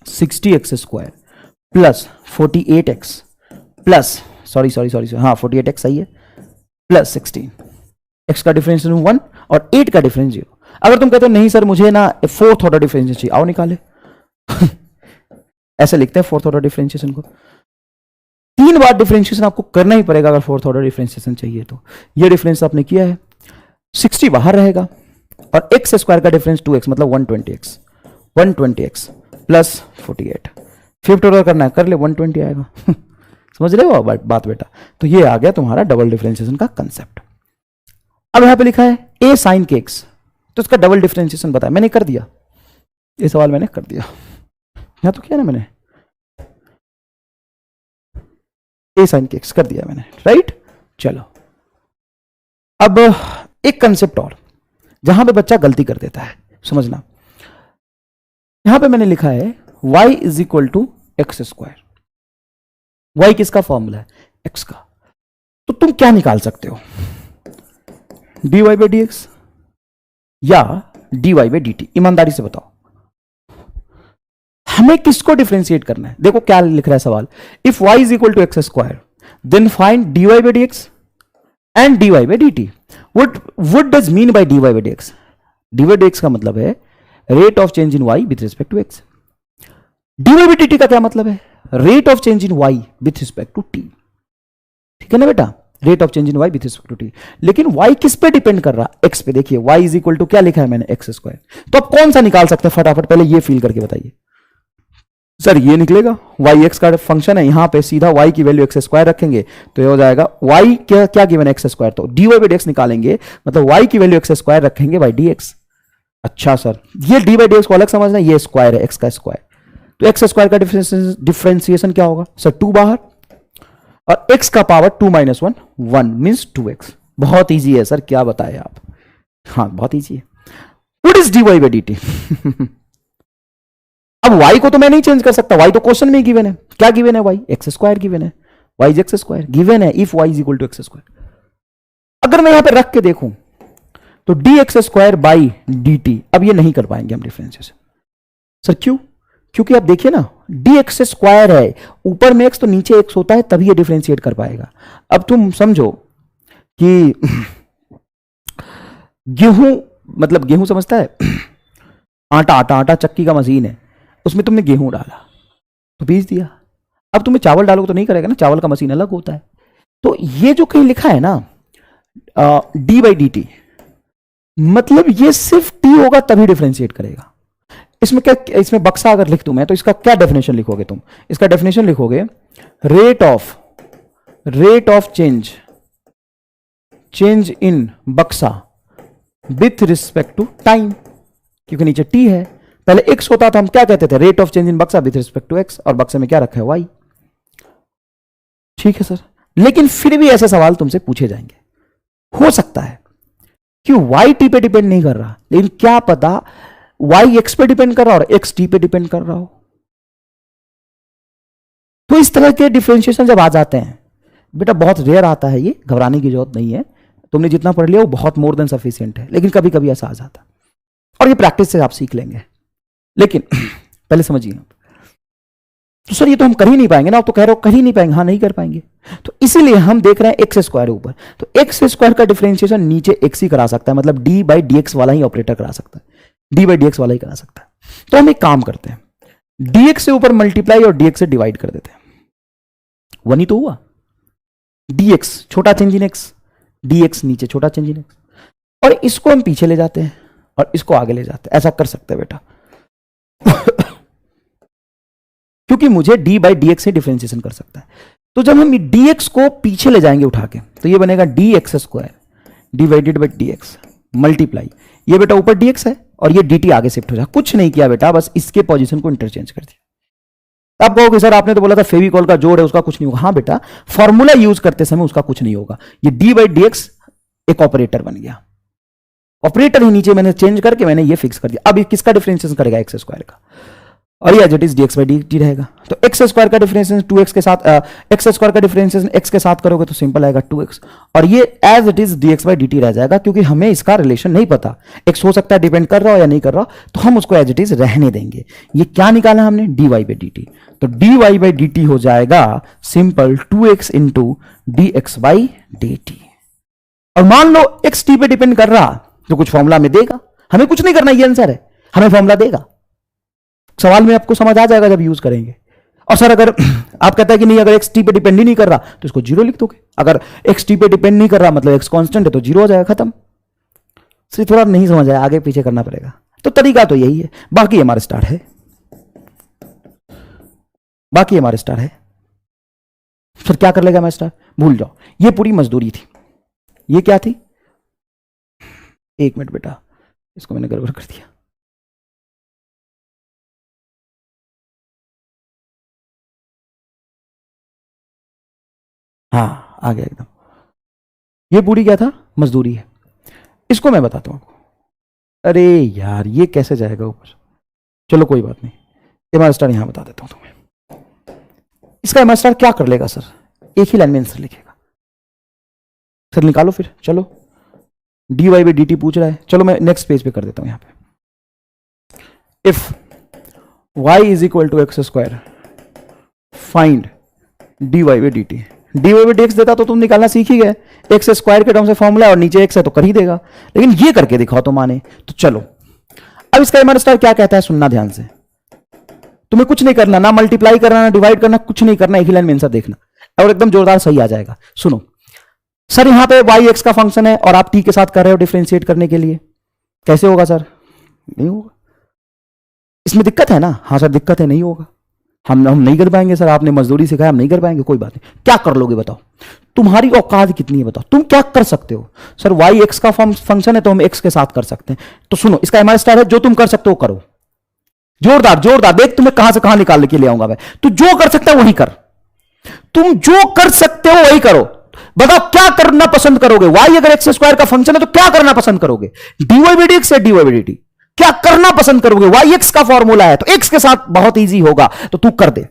60x square plus 48x plus sorry हाँ 48x सही है, प्लस 16, x का डिफरेंशिएशन 1 और 8 का डिफरेंस 0। अगर तुम कहते हो नहीं सर मुझे ना फोर्थ ऑर्डर डिफरेंशिएशन चाहिए, आओ निकाले ऐसे लिखते हैं फोर्थ ऑर्डर डिफरेंशिएशन को। 3 बार डिफरेंशिएशन आपको करना ही पड़ेगा अगर फोर्थ ऑर्डर डिफरेंशिएशन चाहिए तो। ये डिफरेंस आपने किया है, 60 बाहर रहेगा और x स्क्वायर का डिफरेंस 2x मतलब 120x प्लस 48, फिफ्थ ऑर्डर करना है कर ले, 120 आएगा। समझ रहे हो बात बेटा? तो ये आ गया तुम्हारा डबल डिफरेंशिएशन का कंसेप्ट। अब यहां पे लिखा है a sin के x, तो इसका डबल डिफरेंशिएशन बताया, मैंने कर दिया, ये सवाल मैंने कर दिया, यहां तो किया ना मैंने, a sin के x कर दिया मैंने, राइट। चलो अब एक कंसेप्ट और जहां पे बच्चा गलती कर देता है, समझना। यहां पे मैंने लिखा है y is equal to x square, y किसका फॉर्मूला है? x का। तो तुम क्या निकाल सकते हो, dy बाई डी एक्स या dy बाई डी टी? ईमानदारी से बताओ, हमें किसको डिफरेंशिएट करना है? देखो क्या लिख रहा है सवाल, if y is equal to x square then find dy by D x and dy by D t. What does mean by dy by D x? dy by D x का मतलब है rate of change in y with respect to x। dy by D t का क्या मतलब है? Rate of change in y with respect to t। ठीक है ना बेटा, rate of change in y with respect to t। लेकिन y किस पे डिपेंड कर रहा? x पे। देखिए y इज इक्वल टू क्या लिखा है मैंने, एक्स स्क्वायर। तो अब कौन सा निकाल सकते हैं फटाफट, पहले ये फील करके बताइए। सर ये निकलेगा, y x का फंक्शन है, यहां पे सीधा y की वैल्यू एक्स स्क्वायर रखेंगे तो ये हो जाएगा y क्या गिवन है, एक्स स्क्वायर, तो dy बाई dx निकालेंगे, मतलब y की वैल्यू एक्स स्क्वायर रखेंगे बाई dx। अच्छा सर, ये dy बाई dx को अलग समझना, ये स्क्वायर है, x का स्क्वायर, तो एक्स स्क्वायर का डिफरेंशिएशन क्या होगा सर? 2 बाहर, और x का पावर 2 माइनस 1 1 मींस 2x। बहुत इजी है सर, क्या बताए आप? हाँ बहुत इजी है। What is dy by dt? अब y को तो मैं नहीं चेंज कर सकता, y तो क्वेश्चन में गिवन है। क्या गिवन है? y एक्स स्क्वायर गिवन है, y is X square given if, इफ y is equal to x square. अगर मैं यहां पे रख के देखूं तो D x square by D T, अब ये नहीं कर पाएंगे हम डिफरेंशिएशन। सर क्यों? क्योंकि आप देखिए ना, डी एक्स स्क्वायर है, ऊपर में एक्स तो नीचे एक्स होता है, तभी ये डिफरेंशिएट कर पाएगा। अब तुम समझो कि गेहूं, मतलब गेहूं समझता है, आटा आटा आटा चक्की का मशीन है, उसमें तुमने गेहूं डाला तो पीस दिया। अब तुम्हें चावल डालोगे तो नहीं करेगा ना, चावल का मशीन अलग होता है। तो ये जो कहीं लिखा है ना डी बाई डी टी, मतलब ये सिर्फ टी होगा तभी डिफरेंशिएट करेगा। इसमें क्या, इसमें बक्सा अगर लिख दूं मैं तो इसका क्या डेफिनेशन लिखोगे तुम? इसका डेफिनेशन लिखोगे रेट ऑफ चेंज इन बक्सा विथ रिस्पेक्ट टू टाइम, क्योंकि नीचे टी है। पहले एक्स होता था, हम क्या कहते थे? रेट ऑफ चेंज इन बक्सा विथ रिस्पेक्ट टू एक्स, और बक्से में क्या रखा है? वाई। ठीक है सर, लेकिन फिर भी ऐसे सवाल तुमसे पूछे जाएंगे, हो सकता है कि वाई टी पे डिपेंड नहीं कर रहा, लेकिन क्या पता वाई एक्स पे डिपेंड कर रहा और एक्स टी पे डिपेंड कर रहा हो। तो इस तरह के डिफरेंशिएशन जब आ जाते हैं बेटा, बहुत रेयर आता है, ये घबराने की जरूरत नहीं है, तुमने जितना पढ़ लिया वो बहुत मोर देन सफिशिएंट है, लेकिन कभी कभी ऐसा आ जाता है और ये प्रैक्टिस से आप सीख लेंगे। लेकिन पहले समझिए, तो सर ये तो हम कर ही नहीं पाएंगे ना, आप तो कह रहे हो कर ही नहीं पाएंगे। हाँ नहीं कर पाएंगे, तो इसीलिए हम देख रहे हैं एक्स स्क्वायर ऊपर, तो एक्स स्क्वायर का डिफरेंशिएशन नीचे एक्स ही करा सकता है, मतलब डी बाई डी एक्स वाला ही ऑपरेटर करा सकता है, डी बाई डी एक्स वाला ही करा सकता है। तो हम एक काम करते हैं, डी एक्स से ऊपर मल्टीप्लाई और डी एक्स से डिवाइड कर देते हैं, वन ही तो हुआ। डी एक्स छोटा change in x, D x नीचे छोटा चेंज इन एक्स, और इसको हम पीछे ले जाते हैं और इसको आगे ले जाते हैं, ऐसा कर सकते हैं बेटा। क्योंकि मुझे डी बाई डी एक्स से डिफरेंशिएशन कर सकता है, तो जब हम डी एक्स को पीछे ले जाएंगे उठा के, तो ये बनेगा D x square divided by D x multiply, ये बेटा ऊपर डी एक्स है और ये डी टी आगे शिफ्ट हो जाए। कुछ नहीं किया बेटा, बस इसके पोजीशन को इंटरचेंज कर दिया। आप कहोगे सर आपने तो बोला था फेविकॉल का जोड़ है उसका कुछ नहीं होगा। हाँ बेटा, फॉर्मूला यूज करते समय उसका कुछ नहीं होगा। ये डी बाई डी एक्स एक ऑपरेटर बन गया, ऑपरेटर ही नीचे मैंने चेंज करके मैंने ये फिक्स कर दिया। अब किसका डिफरेंशिएशन करेगा? एक्स स्क्वायर का, और ये as it is d x by D t रहेगा। तो एक्स स्क्वायर का डिफरेंशिएशन 2x के साथ, एक्स स्क्वायर का डिफरेंशिएशन x के साथ करोगे तो सिंपल आएगा 2x, और ये as it is d x by D t रह जाएगा, क्योंकि हमें इसका रिलेशन नहीं पता, x हो सकता है डिपेंड कर रहा हो या नहीं कर रहा, तो हम उसको एज इट इज रहने देंगे। ये क्या निकाला हमने? D Y by D T, तो D Y by D T हो जाएगा simple 2x into D x by D T. और मान लो x t पे डिपेंड कर रहा तो कुछ फॉर्मूला में देगा, हमें कुछ नहीं करना, ये आंसर है, हमें फॉर्मूला देगा। सवाल में आपको समझ आ जाएगा जब यूज करेंगे। और सर अगर आप कहता है कि नहीं, अगर एक्स टी पे डिपेंड ही नहीं कर रहा तो इसको जीरो लिख दोगे, अगर एक्स टी पे डिपेंड नहीं कर रहा मतलब एक्स कांस्टेंट है तो जीरो हो जाएगा, खत्म। सिर्फ थोड़ा नहीं समझ आया, आगे पीछे करना पड़ेगा। तो तरीका तो यही है, बाकी हमारा स्टार्ट है। बाकी एम आर स्टार है। फिर क्या कर लेगा एम आर स्टार, भूल जाओ, ये पूरी मजदूरी थी। ये क्या थी, एक मिनट बेटा, इसको मैंने गड़बड़ कर दिया। हाँ आ गया एकदम। ये पूरी क्या था, मजदूरी है। इसको मैं बताता हूं आपको। अरे यार ये कैसे जाएगा ऊपर, चलो कोई बात नहीं, एम आर स्टार यहां बता देता हूं तुम्हें। इसका एम आर स्टार क्या कर लेगा सर, एक ही लाइन में आंसर लिखेगा। सर निकालो फिर, चलो d Y by D t पूछ रहा है, चलो मैं नेक्स्ट पेज पे कर देता हूं यहां पे। If y is equal to x square find d Y by D t. D Y by D x देता तो तुम निकालना सीख ही गए, एक्स स्क्वायर के टर्म से फॉर्मूला और नीचे एक्स है तो कर ही देगा, लेकिन ये करके दिखाओ तो माने। तो चलो अब इसका एम आर स्टार क्या कहता है, सुनना ध्यान से। तुम्हें कुछ नहीं करना, ना मल्टीप्लाई करना ना डिवाइड करना, कुछ नहीं करना, एक ही लाइन में आंसर देखना और एकदम जोरदार सही आ जाएगा। सुनो सर, यहां पे y x का फंक्शन है और आप t के साथ कर रहे हो डिफरेंशिएट करने के लिए, कैसे होगा सर, नहीं होगा, इसमें दिक्कत है ना। हाँ सर दिक्कत है, नहीं होगा, हम नहीं कर पाएंगे सर, आपने मजदूरी सिखाया, हम नहीं कर पाएंगे, कोई बात नहीं। क्या कर लोगे बताओ, तुम्हारी औकात कितनी है बताओ, तुम क्या कर सकते हो। सर y x का फंक्शन है तो हम x के साथ कर सकते हैं, तो सुनो इसका एम आर स्टार है, जो तुम कर सकते हो करो। जोरदार जोरदार, देख तुम्हें कहां से कहां निकाल के ले आऊंगा मैं। तू जो कर सकता है वही कर, तुम जो कर सकते हो वही करो। बताओ क्या करना पसंद करोगे, y अगर एक्स स्क्वायर का फंक्शन है तो क्या करना पसंद करोगे, dy बाई dx या dy बाई dt, क्या करना पसंद करोगे। y x का फॉर्मूला है तो x के साथ बहुत इजी होगा, तो तू कर दे,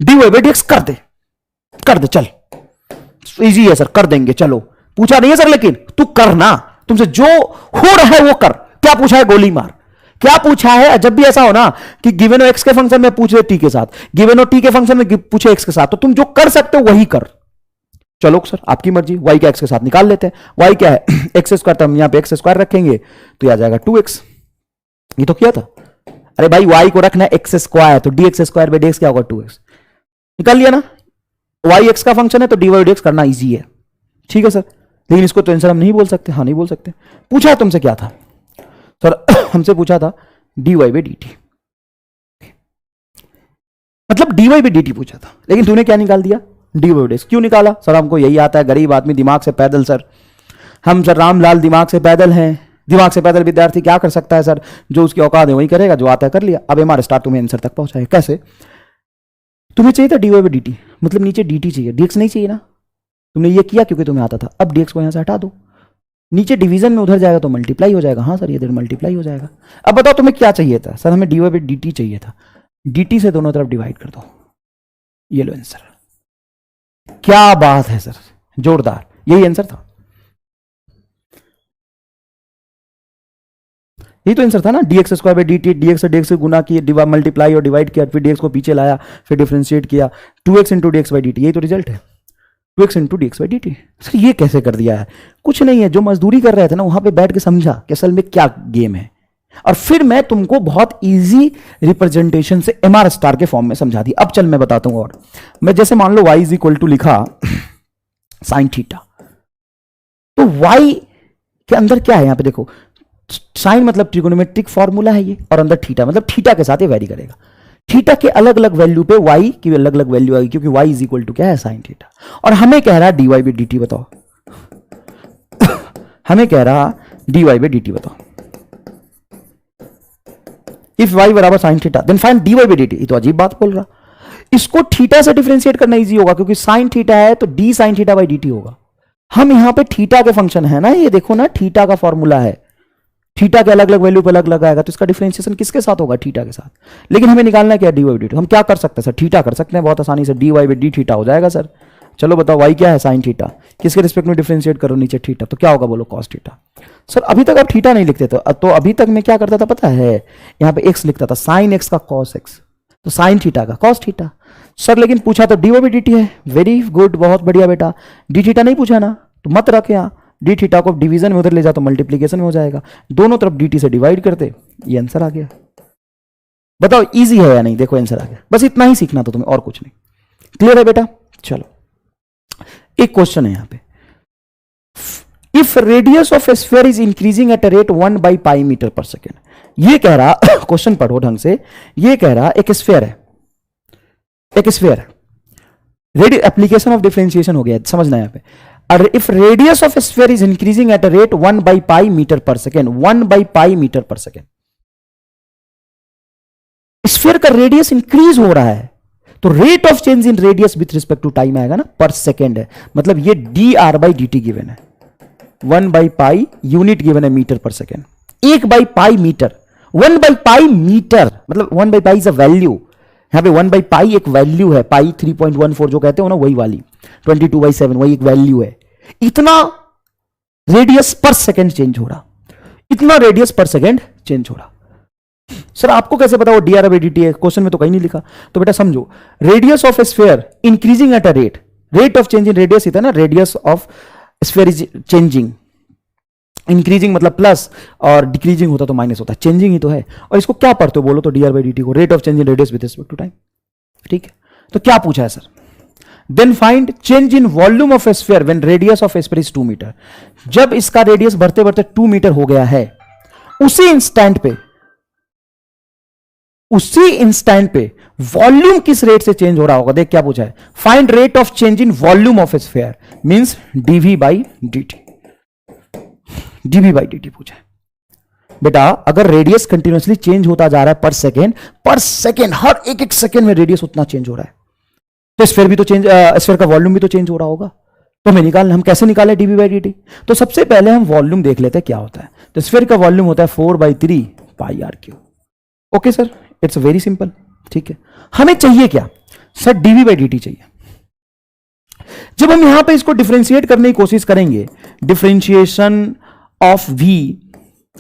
dy बाई dx कर दे, कर दे, चल इजी है सर, कर देंगे, चलो पूछा नहीं है सर, लेकिन तू करना, तुमसे जो हो रहा है वो कर। क्या पूछा है, गोली मार। क्या पूछा है, जब भी ऐसा हो ना कि गिवन हो एक्स के फंक्शन में पूछे टी के साथ, गिवन हो टी के फंक्शन में पूछे एक्स के साथ, तो तुम जो कर सकते हो वही कर। चलो सर आपकी मर्जी, y का x के साथ निकाल लेते हैं। y क्या है, एक्स स्क्वायर, तो हम यहां पे एक्स स्क्वायर रखेंगे तो आ जाएगा 2x। ये तो किया था, अरे भाई y को रखना है एक्स स्क्वायर, तो dx स्क्वायर बाई dx क्या होगा 2x, निकाल लिया ना। y x का फंक्शन है तो dy बाई dx करना इजी है, ठीक है सर, लेकिन इसको तो आंसर हम नहीं बोल सकते। हाँ नहीं बोल सकते। पूछा तुमसे क्या था सर, हमसे पूछा था dy बाई dt, मतलब dy बाई dt पूछा था, लेकिन तूने क्या निकाल दिया, dy बाई dx। क्यों निकाला सर, हमको यही आता है, गरीब आदमी दिमाग से पैदल सर, हम सर रामलाल दिमाग से पैदल हैं। दिमाग से पैदल विद्यार्थी क्या कर सकता है सर, जो उसकी औकात है वही करेगा, जो आता है कर लिया। अब एम आर स्टार तुम्हें आंसर तक पहुंचाएगा, कैसे, तुम्हें चाहिए था dy बाई dt, मतलब नीचे dt चाहिए, dx नहीं चाहिए ना, तुमने ये किया क्योंकि तुम्हें आता था। अब dx को यहां से हटा दो, नीचे डिवीजन में उधर जाएगा तो मल्टीप्लाई हो जाएगा। हाँ सर ये इधर मल्टीप्लाई हो जाएगा। अब बताओ तुम्हें क्या चाहिए था, सर हमें dy बाई dt चाहिए था, dt से दोनों तरफ डिवाइड कर दो, ये लो आंसर। क्या बात है सर, जोरदार, यही आंसर था, यही तो आंसर था ना। dx square by dt, dx से dx से गुना किया, मल्टीप्लाई और डिवाइड किया, फिर dx को पीछे लाया, फिर डिफरेंशिएट किया, 2x into dx by dt, यही तो रिजल्ट है, 2x into dx by dt। Sir ये कैसे कर दिया है, कुछ नहीं है, जो मजदूरी कर रहे थे ना वहां पे बैठ के समझा कि असल में क्या गेम है, और फिर मैं तुमको बहुत इजी रिप्रेजेंटेशन से एम आर स्टार के फॉर्म में समझा दी। अब चल मैं बताता हूं, और मैं जैसे मान लो y इज इक्वल टू लिखा साइन थीटा, तो y के अंदर क्या है, यहां पे देखो साइन मतलब ट्रिगोनोमेट्रिक फॉर्मूला है ये, और अंदर थीटा मतलब थीटा के साथ ये वेरी करेगा। थीटा के अलग अलग वैल्यू पे y की अलग अलग वैल्यू आएगी, क्योंकि y इज इक्वल टू क्या है, साइन थीटा। और हमें कह रहा है dy बाई dt बताओ, हमें कह रहा dy बाई dt बताओ। इफ y बराबर sine theta then find dy by dt। ये तो अजीब बात बोल रहा, इसको थीटा से डिफरेंशिएट करना इजी होगा, क्योंकि साइन थीटा है तो d sine theta by dt होगा। हम यहां पे थीटा के फंक्शन है ना, ये देखो ना थीटा का फॉर्मूला है, थीटा के अलग अलग वैल्यू पे अलग अलग आएगा, तो इसका डिफरेंशिएशन किसके साथ होगा, थीटा के साथ। लेकिन हमें निकालना क्या है, dy बाई dt। हम क्या कर सकते हैं सर, थीटा कर सकते हैं बहुत आसानी से, dy बाई d थीटा हो जाएगा सर। चलो बताओ y क्या है, साइन थीटा, किसके रिस्पेक्ट में डिफरेंशिएट करो, नीचे थीटा, तो क्या होगा बोलो, कॉस थीटा। सर अभी तक आप थीटा नहीं लिखते थे, तो अभी तक मैं क्या करता था पता है, यहाँ पे x लिखता था, साइन x का कॉस x, तो साइन थीटा का कॉस थीटा। सर लेकिन पूछा तो dy बाई dt है, वेरी गुड, बहुत बढ़िया बेटा। d थीटा नहीं पूछा ना, तो मत रख यहाँ, डी थीटा को डिवीजन में उधर ले जा तो मल्टीप्लीकेशन में हो जाएगा, दोनों तरफ dt से डिवाइड करते, ये आंसर आ गया। बताओ इजी है या नहीं, देखो आंसर आ गया, बस इतना ही सीखना तो तुम्हें, और कुछ नहीं। क्लियर है बेटा। चलो एक क्वेश्चन है यहां पे, if radius of a sphere is increasing at a rate 1 by pi metre per second. ये कह रहा क्वेश्चन पढ़ो ढंग से, ये कह रहा एक स्फीयर है, एक स्फीयर है, एप्लीकेशन ऑफ डिफरेंशिएशन हो गया, समझना यहां पे। If radius of sphere is increasing at a rate 1/π meter per second, 1/π meter per second, sphere का रेडियस इंक्रीज हो रहा है तो rate of change in radius with respect to time आएगा ना, पर सेकेंड है, मतलब ये dr/dt गिवन है, 1/π यूनिट गिवन है metre per second, 1/π metre, 1/π metre मतलब 1/π इज अ वैल्यू, यहां पे 1/π एक वैल्यू है, पाई 3.14 जो कहते हो ना वही वाली, 22/7 वही एक वैल्यू है। इतना रेडियस पर सेकेंड चेंज हो रहा, इतना रेडियस पर सेकेंड चेंज हो रहा। सर आपको कैसे पता वो dr/dt है, क्वेश्चन में तो कहीं नहीं लिखा। तो बेटा समझो, radius of sphere increasing at a rate, rate of change in radius था ना, radius of sphere is changing, increasing मतलब प्लस और डिक्रीजिंग होता तो माइनस होता, चेंजिंग ही तो है। और इसको क्या पढ़ते हो बोलो तो dr/dt को, rate of change in radius with respect to time. ठीक है, तो क्या पूछा है sir, then find change in volume of sphere when radius of sphere is 2 metre. जब इसका रेडियस बढ़ते बढ़ते 2 मीटर हो गया है, उसी इंस्टेंट पे वॉल्यूम किस रेट से चेंज हो रहा होगा, देख क्या पूछा है, find rate of change in volume of sphere means dv/dt, dv/dt पूछा है। बेटा अगर रेडियस कंटिन्यूअसली चेंज होता जा रहा है पर सेकेंड हर एक सेकेंड में रेडियस उतना चेंज हो रहा है, तो स्फीयर भी तो चेंज, स्फीयर का वॉल्यूम भी तो चेंज हो रहा होगा। तो हम कैसे निकालें dv/dt? तो सबसे पहले हम वॉल्यूम देख लेते हैं क्या होता है। तो स्फीयर का वॉल्यूम होता है 4/3πr3। Okay sir, it's very simple. ठीक है, हमें चाहिए क्या सर, dv/dt चाहिए। जब हम यहां पे इसको डिफरेंशिएट करने की कोशिश करेंगे, differentiation of v,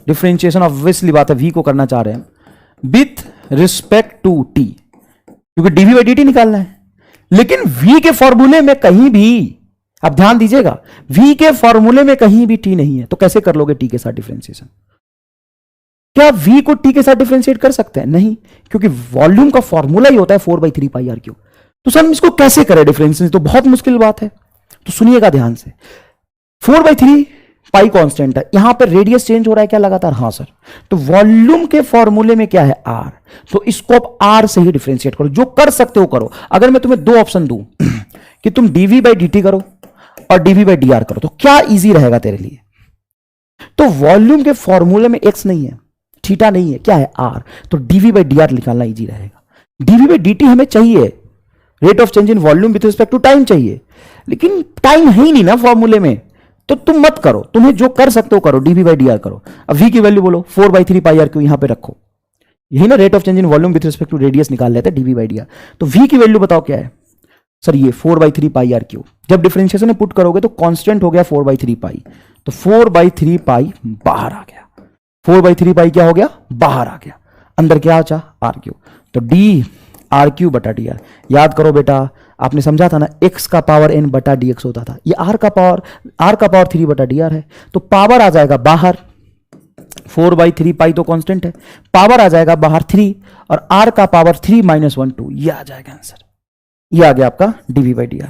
differentiation of obviously बात है v को करना चाह रहे हैं विथ रिस्पेक्ट टू t, क्योंकि dv/dt निकालना है। लेकिन v के फॉर्मूले में कहीं भी, आप ध्यान दीजिएगा, v के फॉर्मूले में कहीं भी t नहीं है, तो कैसे कर लोगे t के साथ डिफरेंशिएशन? क्या v को t के साथ डिफरेंशिएट कर सकते हैं? नहीं, क्योंकि वॉल्यूम का फॉर्मूला ही होता है 4/3πr3। तो सर हम इसको कैसे करें डिफरेंशिएशन? तो बहुत मुश्किल बात है, तो सुनिएगा ध्यान से। 4/3π कांस्टेंट है, यहां पर रेडियस चेंज हो रहा है क्या लगातार? हाँ सर। तो वॉल्यूम के फॉर्मूले में क्या है? r। तो इसको अब r से ही डिफरेंशिएट करो, जो कर सकते हो करो। अगर मैं तुम्हें दो ऑप्शन दूं कि तुम dv/dt करो और dv/dr करो, तो क्या इजी रहेगा तेरे लिए? तो वॉल्यूम के फॉर्मूले में x नहीं है, थीटा नहीं है, क्या है? r। तो dv/dr निकालना इजी रहेगा। dv/dt हमें चाहिए, rate of change in volume with respect to time चाहिए, लेकिन टाइम है ही नहीं ना फॉर्मूले में, तो तुम मत करो, तुम्हें जो कर सकते हो करो, dv/dr करो। अब v की वैल्यू बोलो 4/3πr3 यहां पे रखो, यही ना rate of change in volume with respect to radius निकाल लेते हैं dv/dr। तो v की वैल्यू बताओ क्या है सर? ये 4/3πr3। जब डिफरेंशिएशन में पुट करोगे तो कांस्टेंट हो गया 4/3π, तो 4/3π बाहर आ गया, 4/3π क्या हो गया? बाहर आ गया, अंदर क्या बचा? r3। तो dr3/dr। याद करो बेटा, आपने समझा था ना, x का पावर n बटा dx होता था, ये r का पावर 3/dr है, तो पावर आ जाएगा बाहर, 4/3π तो कांस्टेंट है, पावर आ जाएगा बाहर 3, और r का पावर 3 - 1 2, ये आ जाएगा आंसर। ये आ गया आपका dv/dr।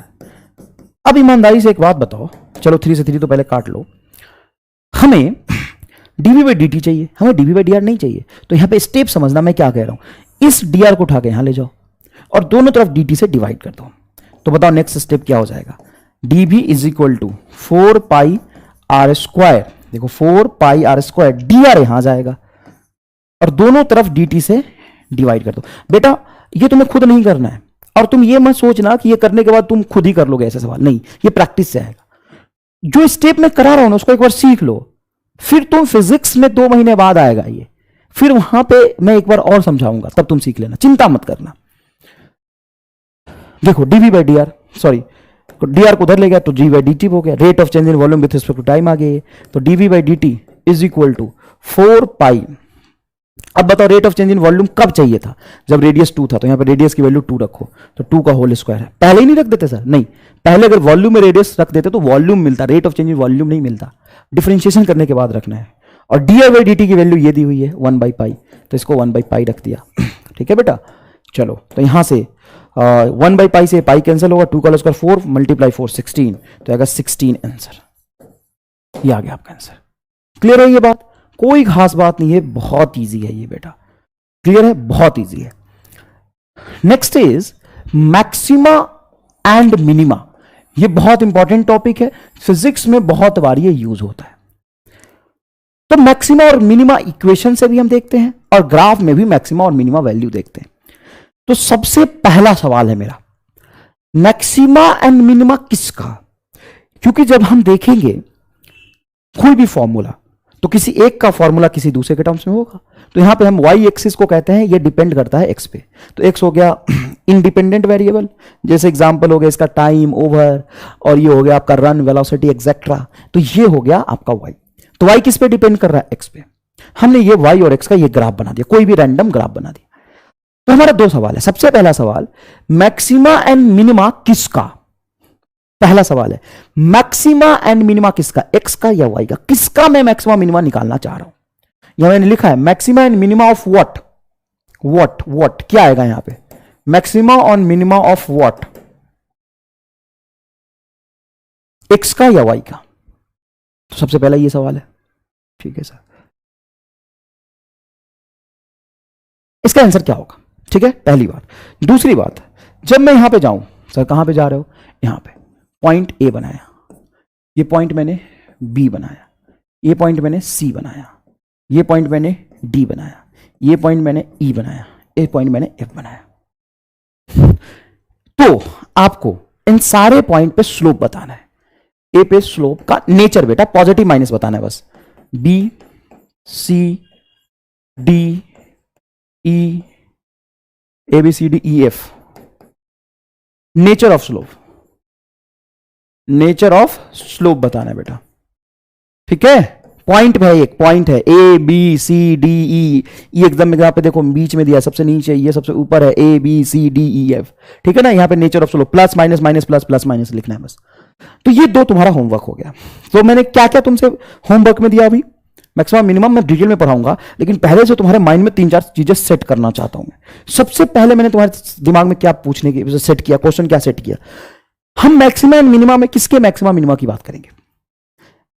अब ईमानदारी से एक बात बताओ, चलो 3 से 3 तो पहले काट लो, हमें dv/dt चाहिए, हमें dv/dr नहीं चाहिए। तो यहां पे स्टेप समझना मैं क्या कह रहा हूं, इस dr को उठा के यहां ले जाओ और दोनों तरफ dt से डिवाइड कर दो। तो बताओ नेक्स्ट स्टेप क्या हो जाएगा? dv = 4πr², देखो 4πr², dr यहां जाएगा और दोनों तरफ dt से डिवाइड कर दो। बेटा ये तुम्हें खुद नहीं करना है, और तुम ये मत सोचना कि ये करने के बाद तुम खुद ही कर लोगे ऐसे सवाल, नहीं, ये प्रैक्टिस से आएगा। जो स्टेप मैं करा रहा हूं ना उसको एक बार सीख लो, फिर तुम फिजिक्स में 2 महीने बाद आएगा ये, फिर वहां पे मैं एक बार और समझाऊंगा, तब तुम सीख लेना, चिंता मत करना। देखो dv/dr, सॉरी dr को उधर ले गया तो dv/dt हो गया, rate of change in volume with respect to time आ गया, तो dv/dt = 4π। अब बताओ rate of change in volume कब चाहिए था? जब रेडियस 2 था, तो यहां पे रेडियस की वैल्यू 2 रखो, तो 2 का होल स्क्वायर है। पहले ही नहीं रख देते सर? नहीं, पहले अगर वॉल्यूम में रेडियस रख देते तो वॉल्यूम मिलता, rate of change in volume नहीं मिलता, डिफरेंशिएशन करने के बाद रखना है। और dr/dt की वैल्यू ये दी हुई है 1/π, तो इसको 1/π रख दिया। ठीक है बेटा, चलो तो यहां से 1/π से पाई कैंसिल होगा, 2 का स्क्वायर 4 × 4 16, तो आएगा 16 आंसर। ये आ गया आपका आंसर। क्लियर है ये बात? कोई खास बात नहीं है, बहुत इजी है ये बेटा, क्लियर है, बहुत इजी है। Next is maxima and minima, ये बहुत इंपॉर्टेंट टॉपिक है, फिजिक्स में बहुत बार ये यूज होता है। तो मैक्सिमा और मिनिमा इक्वेशन से भी हम देखते हैं और ग्राफ में भी मैक्सिमा और मिनिमा वैल्यू देखते हैं। तो सबसे पहला सवाल है मेरा, मैक्सिमा एंड मिनिमा किसका? क्योंकि जब हम देखेंगे कोई भी फॉर्मूला तो किसी एक का फॉर्मूला किसी दूसरे के टर्म्स में होगा। तो यहां पे हम वाई एक्सिस को कहते हैं, ये डिपेंड करता है एक्स पे। तो एक्स हो गया इंडिपेंडेंट वेरिएबल, जैसे एग्जांपल हो गया इसका टाइम, ओवर, और ये हो गया आपका रन, वेलोसिटी, एक्सेट्रा। तो ये हो गया आपका वाई। तो वाई किस पे डिपेंड कर रहा है? एक्स पे। हमने ये वाई और एक्स का ये ग्राफ बना दिया, कोई भी रैंडम ग्राफ बना दिया। तो हमारा दो सवाल है। सबसे पहला सवाल, मैक्सिमा एंड मिनिमा किसका? पहला सवाल है मैक्सिमा एंड मिनिमा किसका, एक्स का या वाई का? किसका मैं मैक्सिमा मिनिमा निकालना चाह रहा हूं? यहां मैंने लिखा है maxima and minima of what, what क्या आएगा यहां पे? मैक्सिमा और मिनिमा ऑफ व्हाट, एक्स का या वाई का? तो सबसे पहला ये सवाल है। ठीक है सर, इसका आंसर क्या होगा? ठीक है, पहली बात। दूसरी बात, जब मैं यहां पे जाऊं, सर कहां पे जा रहे हो? यहां पे पॉइंट ए बनाया, ये पॉइंट मैंने बी बनाया, ये पॉइंट मैंने सी बनाया, ये पॉइंट मैंने डी बनाया, ये पॉइंट मैंने ई बनाया, ये पॉइंट मैंने एफ बनाया। तो आपको इन सारे पॉइंट पे स्लोप बताना है। ए पे स्लोप का नेचर बेटा पॉजिटिव माइनस बताना है बस। B, C, D, E, A B C D E F, nature of slope, nature of slope बताना है बेटा। ठीक है, पॉइंट है, एक पॉइंट है ए बी सी डी ई एकदम यहां पे देखो बीच में दिया, सबसे नीचे, ये सबसे ऊपर है A B C D E F. ठीक है ना, यहां पे nature of slope plus minus minus plus plus minus लिखना है बस। तो ये दो तुम्हारा होमवर्क हो गया। तो मैंने क्या क्या तुमसे होमवर्क में दिया? अभी मैक्सिमम मिनिमम मैं डिटेल में पढ़ाऊंगा, लेकिन पहले से तुम्हारे माइंड में 3-4 चीजें सेट करना चाहता हूं मैं। सबसे पहले मैंने तुम्हारे दिमाग में क्या पूछने की सेट किया, क्वेश्चन क्या सेट किया? हम मैक्सिमम एंड मिनिमा में किसके मैक्सिमम मिनिमा की बात करेंगे?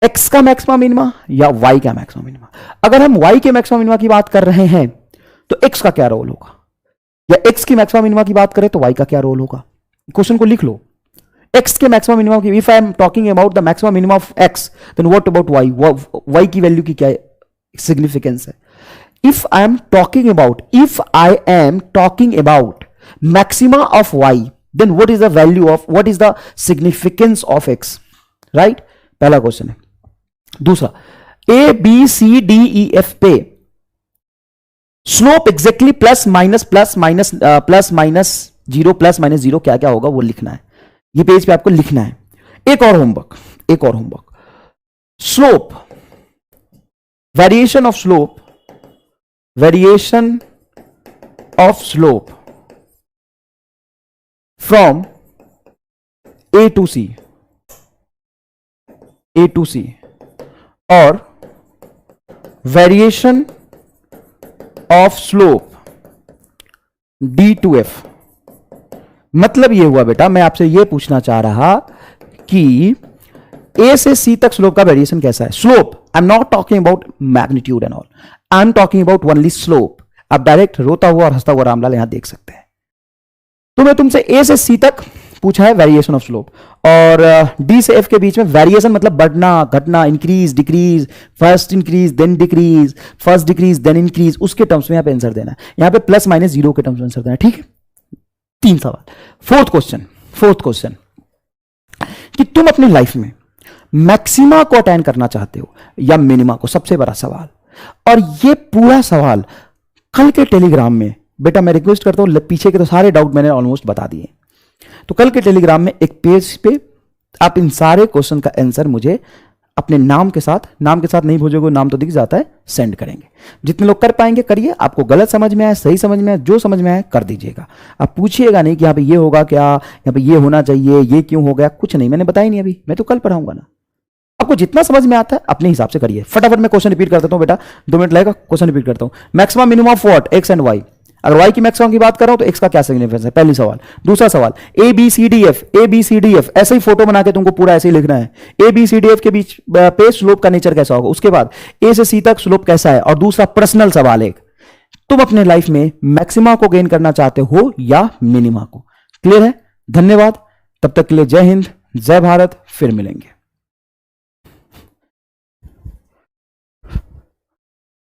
एक्स का मैक्सिमम मिनिमा या वाई का मैक्सिमम मिनिमा? अगर हम वाई के मैक्सिमम मिनिमा की बात कर रहे हैं तो एक्स का क्या रोल होगा, या एक्स की मैक्सिमम मिनिमा की बात करें तो वाई का क्या रोल होगा? क्वेश्चन को लिख लो। एक्स के मैक्सिमम मिनिमम की, if I am talking about the maximum minimum of X, then what about Y? Y की वैल्यू की क्या सिग्निफिकेंस है? If I am talking about maxima of Y, then what is the value of, what is the significance of X? Right, पहला question है। दूसरा, A B C D E F पे slope exactly plus minus zero, plus minus zero क्या क्या होगा वो लिखना है। ये पेज पे आपको लिखना है। एक और homework, slope, variation of slope from A to C और variation of slope D to F. मतलब ये हुआ बेटा, मैं आपसे ये पूछना चाह रहा कि ए से सी तक स्लोप का वेरिएशन कैसा है? Slope, I am not talking about magnitude and all, I am talking about only slope. आप डायरेक्ट रोता हुआ और हंसता हुआ रामलाल यहां देख सकते हैं। तो मैं तुमसे ए से सी तक पूछा है वेरिएशन ऑफ स्लोप, और डी से एफ के बीच में वेरिएशन मतलब बढ़ना घटना, increase decrease, first increase then decrease, first decrease then increase, उसके टर्म्स में यहां पे आंसर देना है। यहां पे प्लस माइनस जीरो के टर्म्स में आंसर देना है। ठीक है, 3 सवाल। फोर्थ क्वेश्चन कि तुम अपनी लाइफ में मैक्सिमा को अटेन करना चाहते हो या मिनिमा को? सबसे बड़ा सवाल। और ये पूरा सवाल कल के टेलीग्राम में, बेटा मैं रिक्वेस्ट करता हूं, पीछे के तो सारे डाउट मैंने ऑलमोस्ट बता दिए, तो कल के टेलीग्राम में एक पेज पे आप इन सारे क्वेश्चन का आंसर मुझे अपने नाम के साथ नहीं भेजोगे, नाम तो दिख जाता है, सेंड करेंगे। जितने लोग कर पाएंगे करिए, आपको गलत समझ में आए, सही समझ में आए, जो समझ में आए कर दीजिएगा। आप पूछिएगा नहीं कि यहाँ पे ये होगा क्या, यहाँ पे ये होना चाहिए, ये क्यों हो गया, कुछ नहीं, मैंने बताया नहीं अभी, मैं तो कल पढ़ाऊंगा ना। आपको जितना समझ में आता है अपने हिसाब से करिए। फटाफट मैं क्वेश्चन रिपीट कर देता हूं बेटा, 2 मिनट लगेगा। क्वेश्चन रिपीट करता हूं, maximum minimum of what? X and y. अगर वाई की मैक्सिमम की बात कर रहा हूं तो एक्स का क्या सिग्निफिकेंस है? पहली सवाल। दूसरा सवाल, A B C D F, ऐसे ही फोटो बना के तुमको पूरा ऐसे ही लिखना है। A B C D F के बीच पे स्लोप का नेचर कैसा होगा? उसके बाद ए से सी तक स्लोप कैसा है? और दूसरा पर्सनल सवाल एक, तुम अपने लाइफ में मैक्सिमा को गेन करना चाहते हो या मिनिमा को? क्लियर है? धन्यवाद। तब तक के लिए जय हिंद, जय भारत, फिर मिलेंगे।